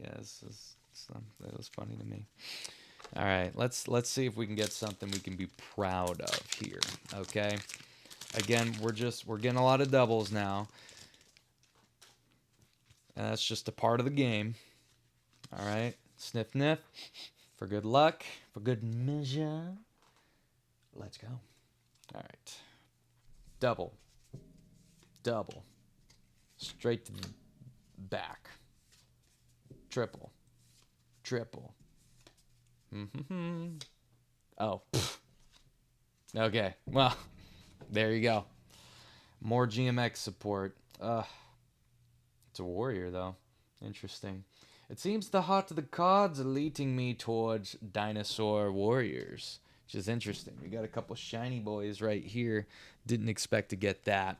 A: Yes, that was funny to me. All right, let's see if we can get something we can be proud of here. Okay. Again, we're getting a lot of doubles now. And that's just a part of the game. All right. Sniff, sniff. For good luck. For good measure. Let's go. All right. Double. Double. Straight to the back. Triple. Triple. Oh. Okay. Well, there you go. More GMX support. It's a warrior, though. Interesting. It seems the heart of the cards are leading me towards dinosaur warriors, which is interesting. We got a couple shiny boys right here. Didn't expect to get that.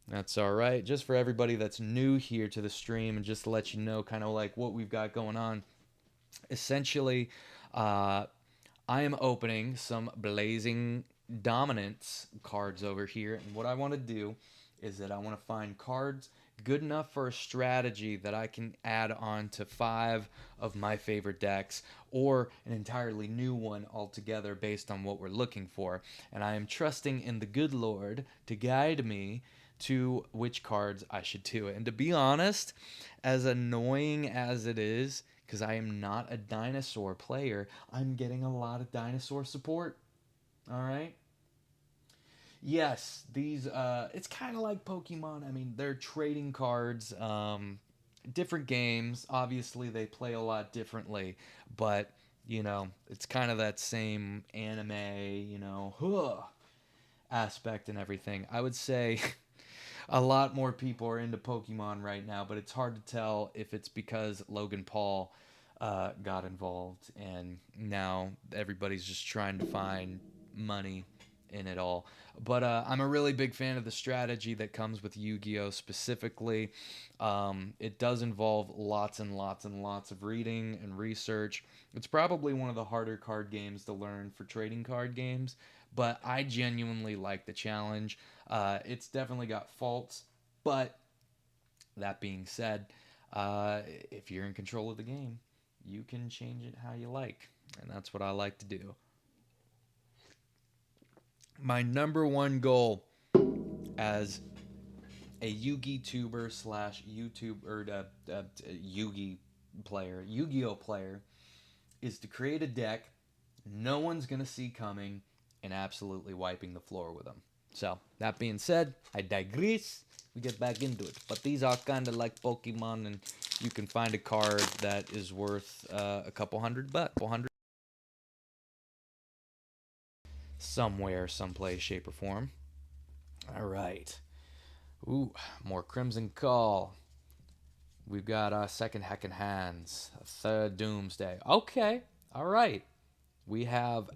A: That's all right. Just for everybody that's new here to the stream and just to let you know kind of like what we've got going on. Essentially, I am opening some Blazing Dominance cards over here. And what I want to do is that I want to find cards good enough for a strategy that I can add on to 5 of my favorite decks or an entirely new one altogether based on what we're looking for. And I am trusting in the good Lord to guide me to which cards I should do it. And to be honest, as annoying as it is, because I am not a dinosaur player, I'm getting a lot of dinosaur support. All right? Yes, these it's kind of like Pokemon. I mean, they're trading cards, different games. Obviously, they play a lot differently, but you know, it's kind of that same anime, aspect and everything. I would say a lot more people are into Pokemon right now, but it's hard to tell if it's because Logan Paul got involved and now everybody's just trying to find money in it all. But I'm a really big fan of the strategy that comes with Yu-Gi-Oh! Specifically. It does involve lots and lots and lots of reading and research. It's probably one of the harder card games to learn for trading card games, but I genuinely like the challenge. It's definitely got faults, but that being said, if you're in control of the game, you can change it how you like, and that's what I like to do. My number one goal as a Yugi tuber slash YouTube or Yugi player, Yu-Gi-Oh player, is to create a deck no one's gonna see coming and absolutely wiping the floor with them. So that being said, I digress. we get back into it. But these are kind of like Pokemon, and you can find a card that is worth a couple hundred bucks, couple hundred somewhere, someplace, shape, or form. All right. Ooh, more Crimson Call. We've got our second Heckin' Hands, a third Doomsday. Okay, all right. We have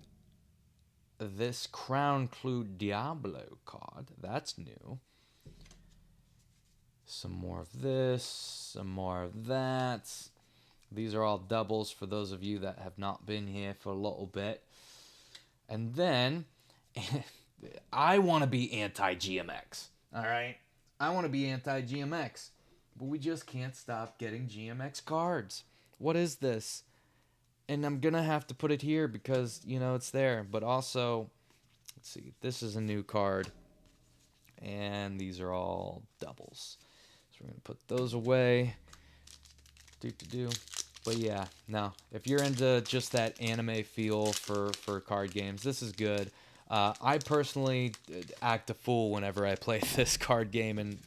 A: this Crown Clue Diablo card. That's new. Some more of this, some more of that. These are all doubles for those of you that have not been here for a little bit. And then, I want to be anti-GMX, all right? I want to be anti-GMX, but we just can't stop getting GMX cards. What is this? And I'm going to have to put it here because, you know, it's there. But also, let's see, this is a new card. And these are all doubles. So we're going to put those away. Do. But yeah, no. If you're into just that anime feel for card games, this is good. I personally act a fool whenever I play this card game in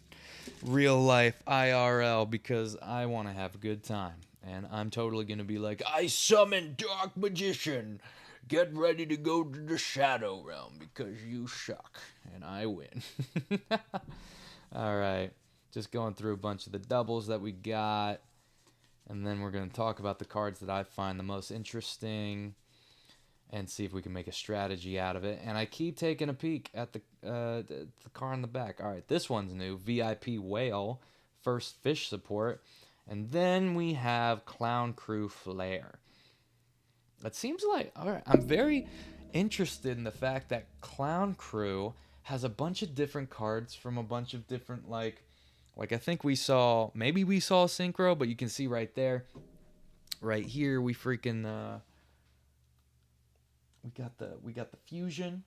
A: real life IRL because I want to have a good time. And I'm totally going to be like, I summon Dark Magician. Get ready to go to the Shadow Realm because you suck. And I win. All right. Just going through a bunch of the doubles that we got. And then we're going to talk about the cards that I find the most interesting and see if we can make a strategy out of it. And I keep taking a peek at the card in the back. All right, this one's new. VIP Whale, first fish support. And then we have Clown Crew Flare. It seems like, all right, I'm very interested in the fact that Clown Crew has a bunch of different cards from a bunch of different, like I think we saw, maybe we saw Synchro, but you can see right there, right here, we freaking, we got the Fusion,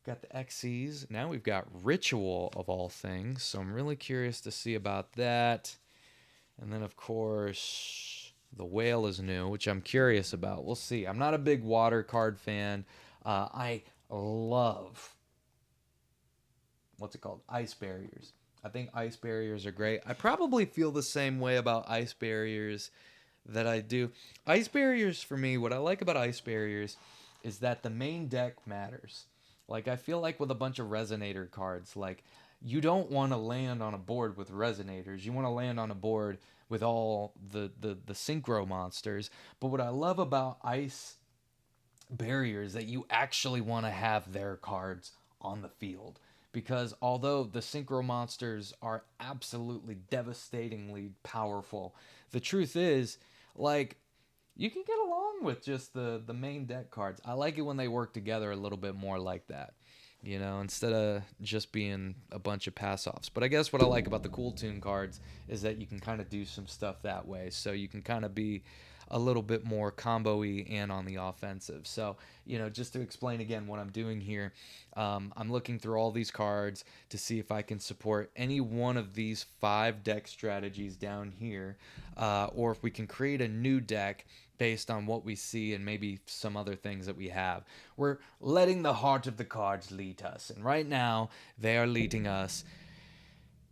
A: got the XCs. Now we've got Ritual of all things, so I'm really curious to see about that. And then, of course, the Whale is new, which I'm curious about. We'll see. I'm not a big water card fan. I love, what's it called? Ice barriers. I think ice barriers are great. I probably feel the same way about ice barriers that I do. Ice barriers, for me, what I like about ice barriers is that the main deck matters. Like, I feel like with a bunch of resonator cards, like, you don't want to land on a board with resonators. You want to land on a board with all the synchro monsters. But what I love about ice barriers is that you actually want to have their cards on the field. Because although the synchro monsters are absolutely devastatingly powerful, the truth is, like, you can get along with just the main deck cards. I like it when they work together a little bit more like that, you know, instead of just being a bunch of pass-offs. But I guess what I like about the Cool Tune cards is that you can kind of do some stuff that way. So you can kind of be a little bit more combo-y and on the offensive. So, you know, just to explain again what I'm doing here, I'm looking through all these cards to see if I can support any one of these 5 deck strategies down here, or if we can create a new deck based on what we see and maybe some other things that we have. We're letting the heart of the cards lead us, and right now they are leading us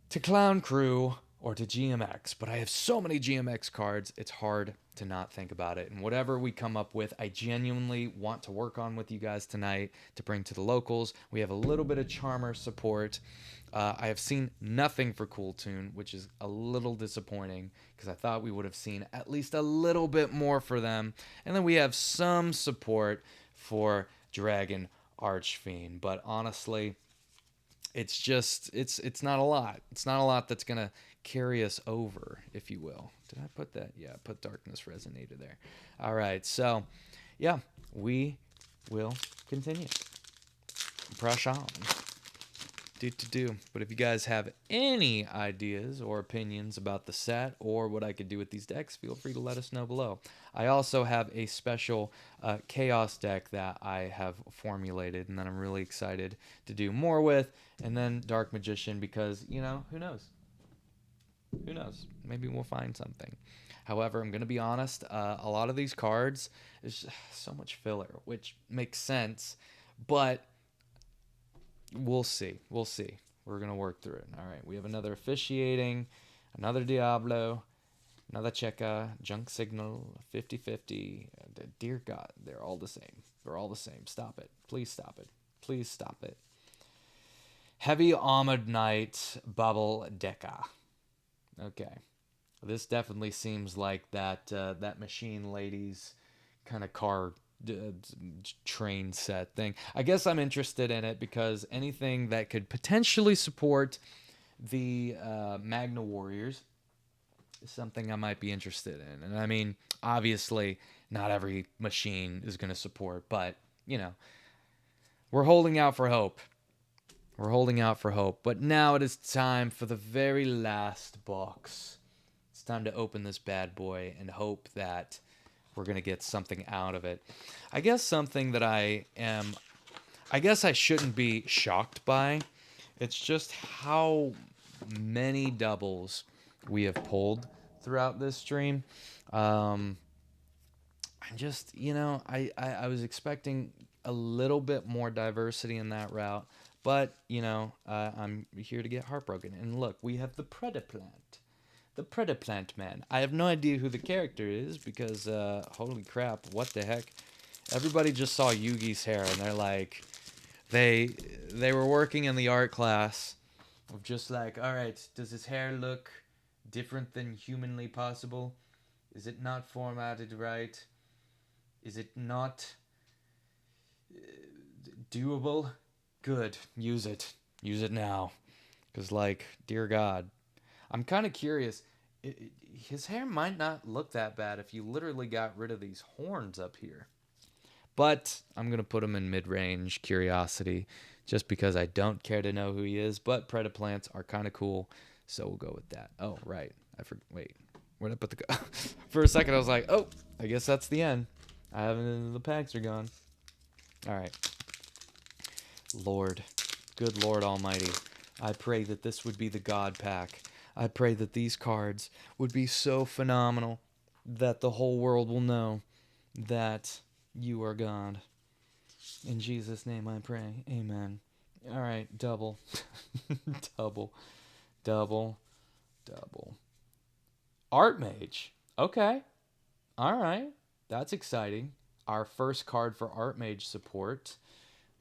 A: to Clown Crew or to GMX, but I have so many GMX cards, it's hard to not think about it. And whatever we come up with, I genuinely want to work on with you guys tonight to bring to the locals. We have a little bit of Charmer support. I have seen nothing for Cool Tune, which is a little disappointing because I thought we would have seen at least a little bit more for them. And then we have some support for Dragon Archfiend, but honestly, it's just it's not a lot. It's not a lot that's gonna carry us over, if you will. Did I put that? Yeah, I put Darkness Resonator there. All right, so yeah, we will continue. Press on. Do. But if you guys have any ideas or opinions about the set or what I could do with these decks, feel free to let us know below. I also have a special Chaos deck that I have formulated and that I'm really excited to do more with. And then Dark Magician because, you know, who knows? Who knows? Maybe we'll find something. However, I'm going to be honest, a lot of these cards is so much filler, which makes sense, but we'll see. We'll see. We're going to work through it. All right. We have another officiating, another Diablo, another Cheka, junk signal, 50-50. Dear God, they're all the same. They're all the same. Stop it. Please stop it. Please stop it. Heavy Armored Knight, Bubble Deca. Okay. This definitely seems like that machine lady's kind of car train set thing. I guess I'm interested in it because anything that could potentially support the Magna Warriors is something I might be interested in. And I mean, obviously, not every machine is going to support, but, you know, we're holding out for hope. We're holding out for hope. But now it is time for the very last box. It's time to open this bad boy and hope that we're going to get something out of it. I guess something that I guess I shouldn't be shocked by. It's just how many doubles we have pulled throughout this stream. I'm just, you know, I was expecting a little bit more diversity in that route. But, you know, I'm here to get heartbroken. And look, we have the Predaplant. The Predaplant man. I have no idea who the character is because, holy crap, what the heck? Everybody just saw Yugi's hair and they're like, they were working in the art class of just like, all right, does his hair look different than humanly possible? Is it not formatted right? Is it not doable? Good. Use it. Use it now. Because, like, dear God. I'm kind of curious. His hair might not look that bad if you literally got rid of these horns up here. But I'm going to put him in mid-range curiosity just because I don't care to know who he is. But Predaplants are kind of cool, so we'll go with that. Oh, right. Wait. Where'd I put the... For a second, I was like, oh, I guess that's the end. The packs are gone. All right. Lord, good Lord Almighty, I pray that this would be the God pack. I pray that these cards would be so phenomenal that the whole world will know that you are God. In Jesus' name I pray. Amen. All right, double. double. Archmage. Okay. All right. That's exciting. Our first card for Archmage support.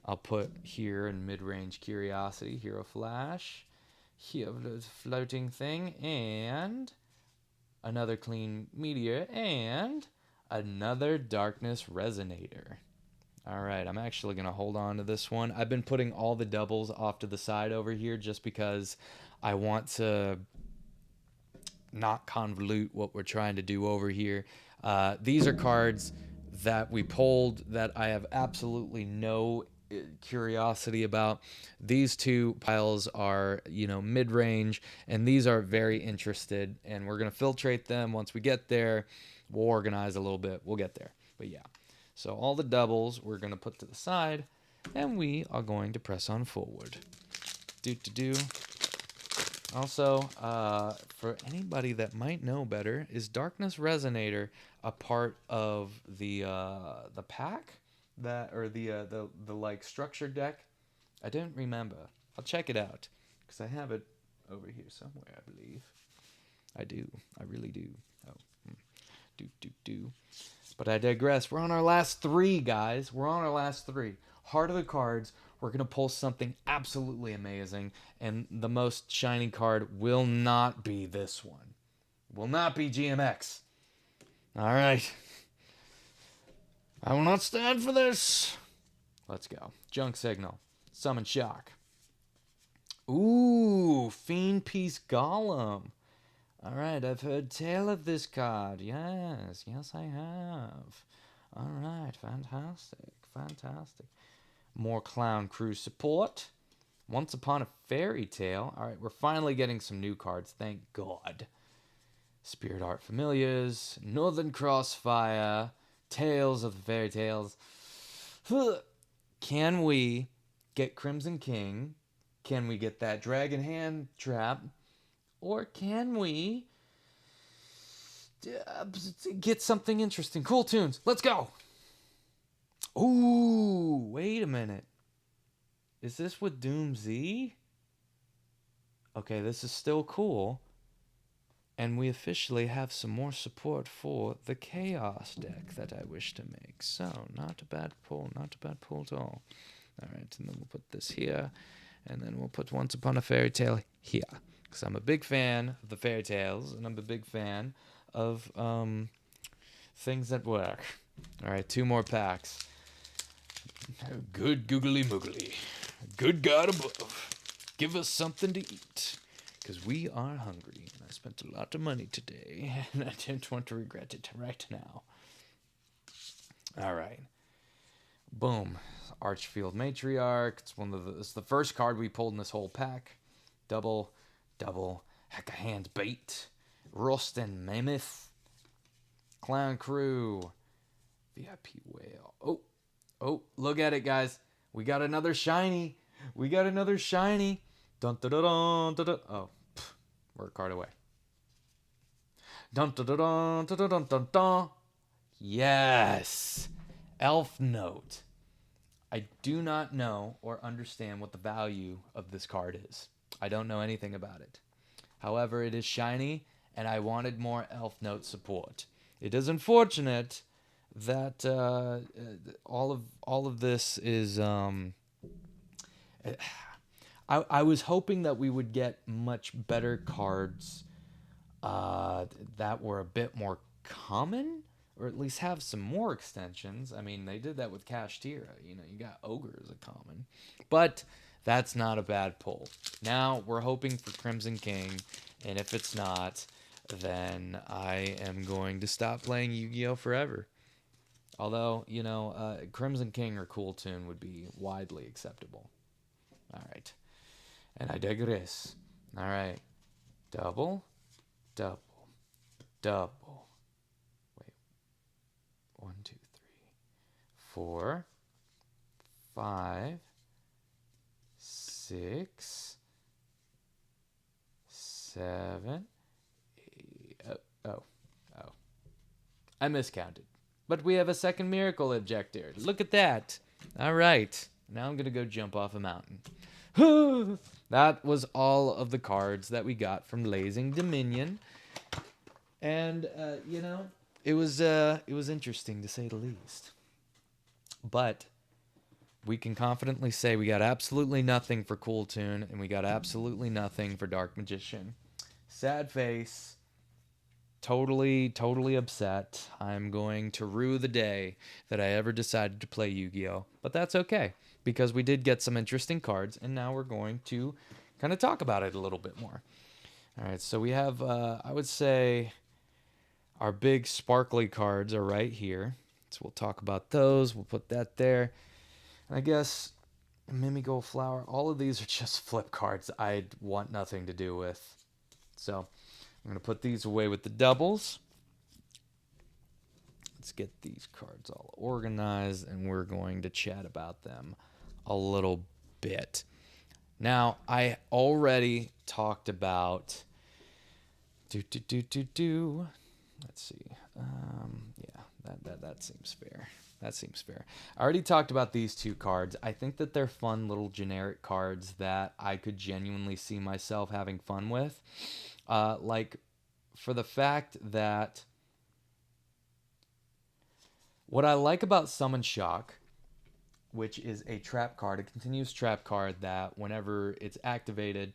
A: I'll put here in mid-range curiosity, Hero Flash, here the floating thing, and another clean meteor, and another darkness resonator. All right, I'm actually going to hold on to this one. I've been putting all the doubles off to the side over here just because I want to not convolute what we're trying to do over here. These are cards that we pulled that I have absolutely no curiosity about. These two piles are, you know, mid-range, and these are very interested, and we're going to filtrate them. Once we get there, we'll organize a little bit. We'll get there. But yeah. So all the doubles we're going to put to the side, and we are going to press on forward. Also, for anybody that might know better, is Darkness Resonator a part of the pack that, or the like structure deck? I don't remember. I'll check it out because I have it over here somewhere, I believe. I do. I really do. Oh, do. But I digress. We're on our last three, guys. We're on our last three. Heart of the cards. We're going to pull something absolutely amazing. And the most shining card will not be this one. Will not be GMX. All right. I will not stand for this. Let's go. Junk Signal. Summon Shock. Ooh, Fiend Piece Golem. All right, I've heard tell of this card. Yes, I have. All right, fantastic. More Clown Crew support. Once Upon a Fairy Tale. All right, we're finally getting some new cards. Thank God. Spirit Art Familiars. Northern Crossfire. Tales of the Fairy Tales. Can we get Crimson King? Can we get that Dragon Hand Trap? Or can we get something interesting? Cool tunes. Let's go. Ooh, wait a minute. Is this with Doom Z? Okay, this is still cool. And we officially have some more support for the Chaos deck that I wish to make. So, not a bad pull, not a bad pull at all. Alright, and then we'll put this here. And then we'll put Once Upon a Fairy Tale here. Because I'm a big fan of the fairy tales, and I'm a big fan of things that work. Alright, 2 more packs. Good googly moogly. Good God above. Give us something to eat. Because we are hungry, and I spent a lot of money today, and I don't want to regret it right now. Alright. Boom. Archfield Matriarch. It's the first card we pulled in this whole pack. Double. Heck of Hand Bait. Rostin Mammoth. Clown Crew. VIP Whale. Oh, look at it, guys. We got another shiny. Dun dun dun dun dun dun. Oh, we're a card away. Dun dun dun dun dun dun dun dun. Yes. Elf Note. I do not know or understand what the value of this card is. I don't know anything about it. However, it is shiny, and I wanted more Elf Note support. It is unfortunate that all of this is. I was hoping that we would get much better cards that were a bit more common, or at least have some more extensions. I mean, they did that with Kashtira. You know, you got Ogre as a common. But that's not a bad pull. Now we're hoping for Crimson King, and if it's not, then I am going to stop playing Yu-Gi-Oh! Forever. Although, you know, Crimson King or Cool Tune would be widely acceptable. All right. And I digress. All right. Double. Wait. 1, 2, 3, 4, 5, 6, 7, 8. Oh. I miscounted. But we have a second miracle objector. Look at that. All right. Now I'm going to go jump off a mountain. That was all of the cards that we got from Blazing Dominion. And, you know, it was interesting to say the least. But we can confidently say we got absolutely nothing for Cool Tune, and we got absolutely nothing for Dark Magician. Sad face. Totally upset. I'm going to rue the day that I ever decided to play Yu-Gi-Oh! But that's okay, because we did get some interesting cards, and now we're going to kind of talk about it a little bit more. All right, so we have, I would say, our big sparkly cards are right here. So we'll talk about those. We'll put that there. And I guess Mimigo Flower, all of these are just flip cards I want nothing to do with. So I'm going to put these away with the doubles. Let's get these cards all organized, and we're going to chat about them a little bit. Now, I already talked about... Let's see. Yeah, that seems fair. That seems fair. I already talked about these 2 cards. I think that they're fun little generic cards that I could genuinely see myself having fun with. Like, for the fact that what I like about Summon Shock, which is a trap card, a continuous trap card that whenever it's activated,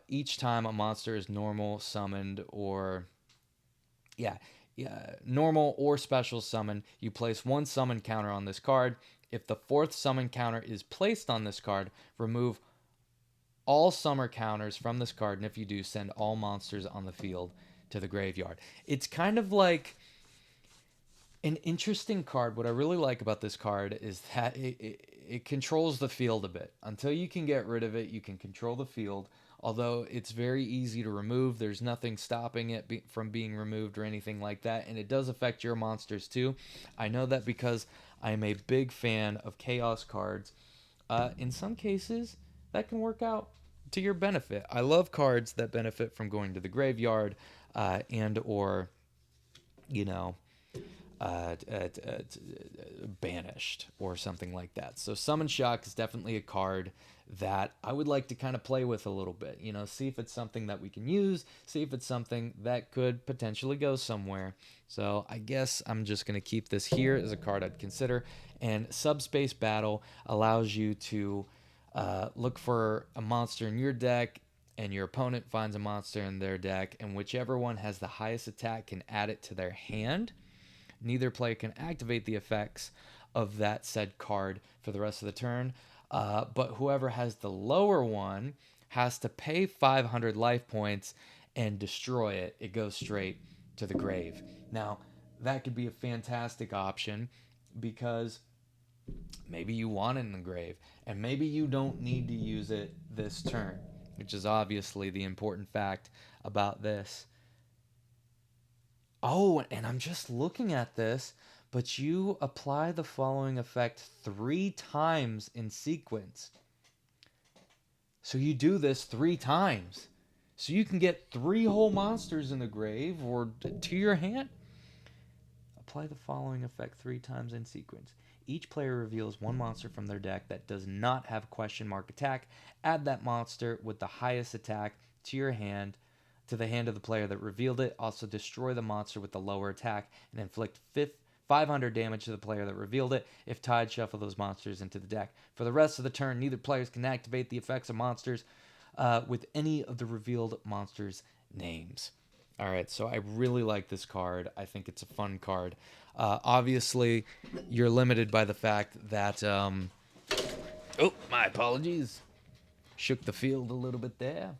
A: each time a monster is normal, summoned, or... normal or special summon, you place 1 summon counter on this card. If the 4th summon counter is placed on this card, remove all summer counters from this card, and if you do, send all monsters on the field to the graveyard. It's kind of like an interesting card. What I really like about this card is that it controls the field a bit. Until you can get rid of it, you can control the field. Although it's very easy to remove, there's nothing stopping it from being removed or anything like that. And it does affect your monsters too. I know that because I am a big fan of Chaos cards. In some cases, that can work out to your benefit. I love cards that benefit from going to the graveyard and or, you know, banished or something like that. So Summon Shock is definitely a card that I would like to kind of play with a little bit. You know, see if it's something that we can use, see if it's something that could potentially go somewhere. So I guess I'm just going to keep this here as a card I'd consider. And Subspace Battle allows you to look for a monster in your deck, and your opponent finds a monster in their deck, and whichever one has the highest attack can add it to their hand. Neither player can activate the effects of that said card for the rest of the turn, but whoever has the lower one has to pay 500 life points and destroy it. It goes straight to the grave. Now, that could be a fantastic option because maybe you want it in the grave, and maybe you don't need to use it this turn, which is obviously the important fact about this. Oh, and I'm just looking at this, but you apply the following effect 3 times in sequence. So you do this 3 times. So you can get 3 whole monsters in the grave or to your hand. Apply the following effect 3 times in sequence. Each player reveals one monster from their deck that does not have question mark attack. Add that monster with the highest attack to your hand, to the hand of the player that revealed it. Also destroy the monster with the lower attack and inflict 500 damage to the player that revealed it. If tied, shuffle those monsters into the deck. For the rest of the turn, neither players can activate the effects of monsters with any of the revealed monsters' names. All right, so I really like this card. I think it's a fun card. Obviously, you're limited by the fact that... oh, my apologies. Shook the field a little bit there.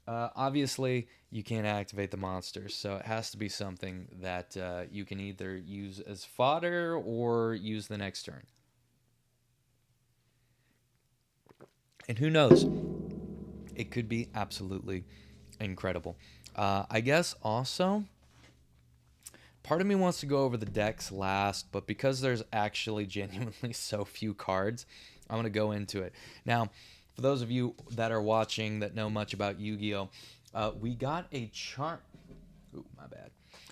A: Obviously, you can't activate the monsters, so it has to be something that you can either use as fodder or use the next turn. And who knows? It could be absolutely incredible. I guess also, part of me wants to go over the decks last, but because there's actually genuinely so few cards, I'm going to go into it. Now, for those of you that are watching that know much about Yu-Gi-Oh, we got a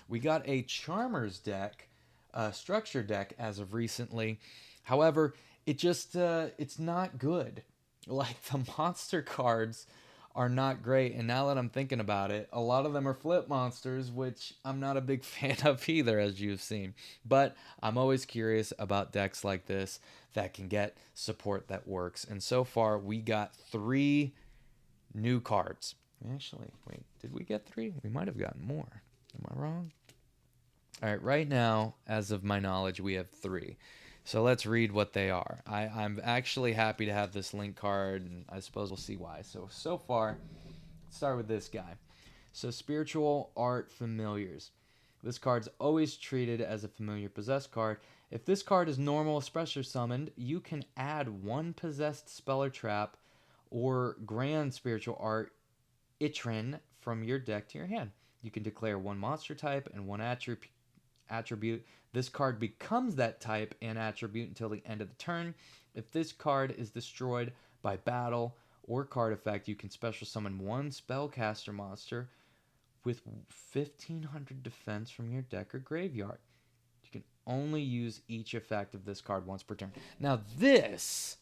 A: We got a Charmers deck, structure deck as of recently. However, it's not good. Like, the monster cards are not great, and now that I'm thinking about it, a lot of them are flip monsters, which I'm not a big fan of either, as you've seen. But I'm always curious about decks like this that can get support that works, and so far we got 3 new cards. Actually, wait, did we get 3? We might have gotten more. Am I wrong? All right, right now, as of my knowledge, we have 3. So let's read what they are. I'm actually happy to have this link card, and I suppose we'll see why. So far, let's start with this guy. So, Spiritual Art Familiars. This card's always treated as a familiar possessed card. If this card is normal, special summoned, you can add 1 possessed spell or trap or grand spiritual art Itrin from your deck to your hand. You can declare 1 monster type and 1 attribute. This card becomes that type and attribute until the end of the turn. If this card is destroyed by battle or card effect, you can special summon 1 spellcaster monster with 1500 defense from your deck or graveyard. You can only use each effect of this card once per turn. Now this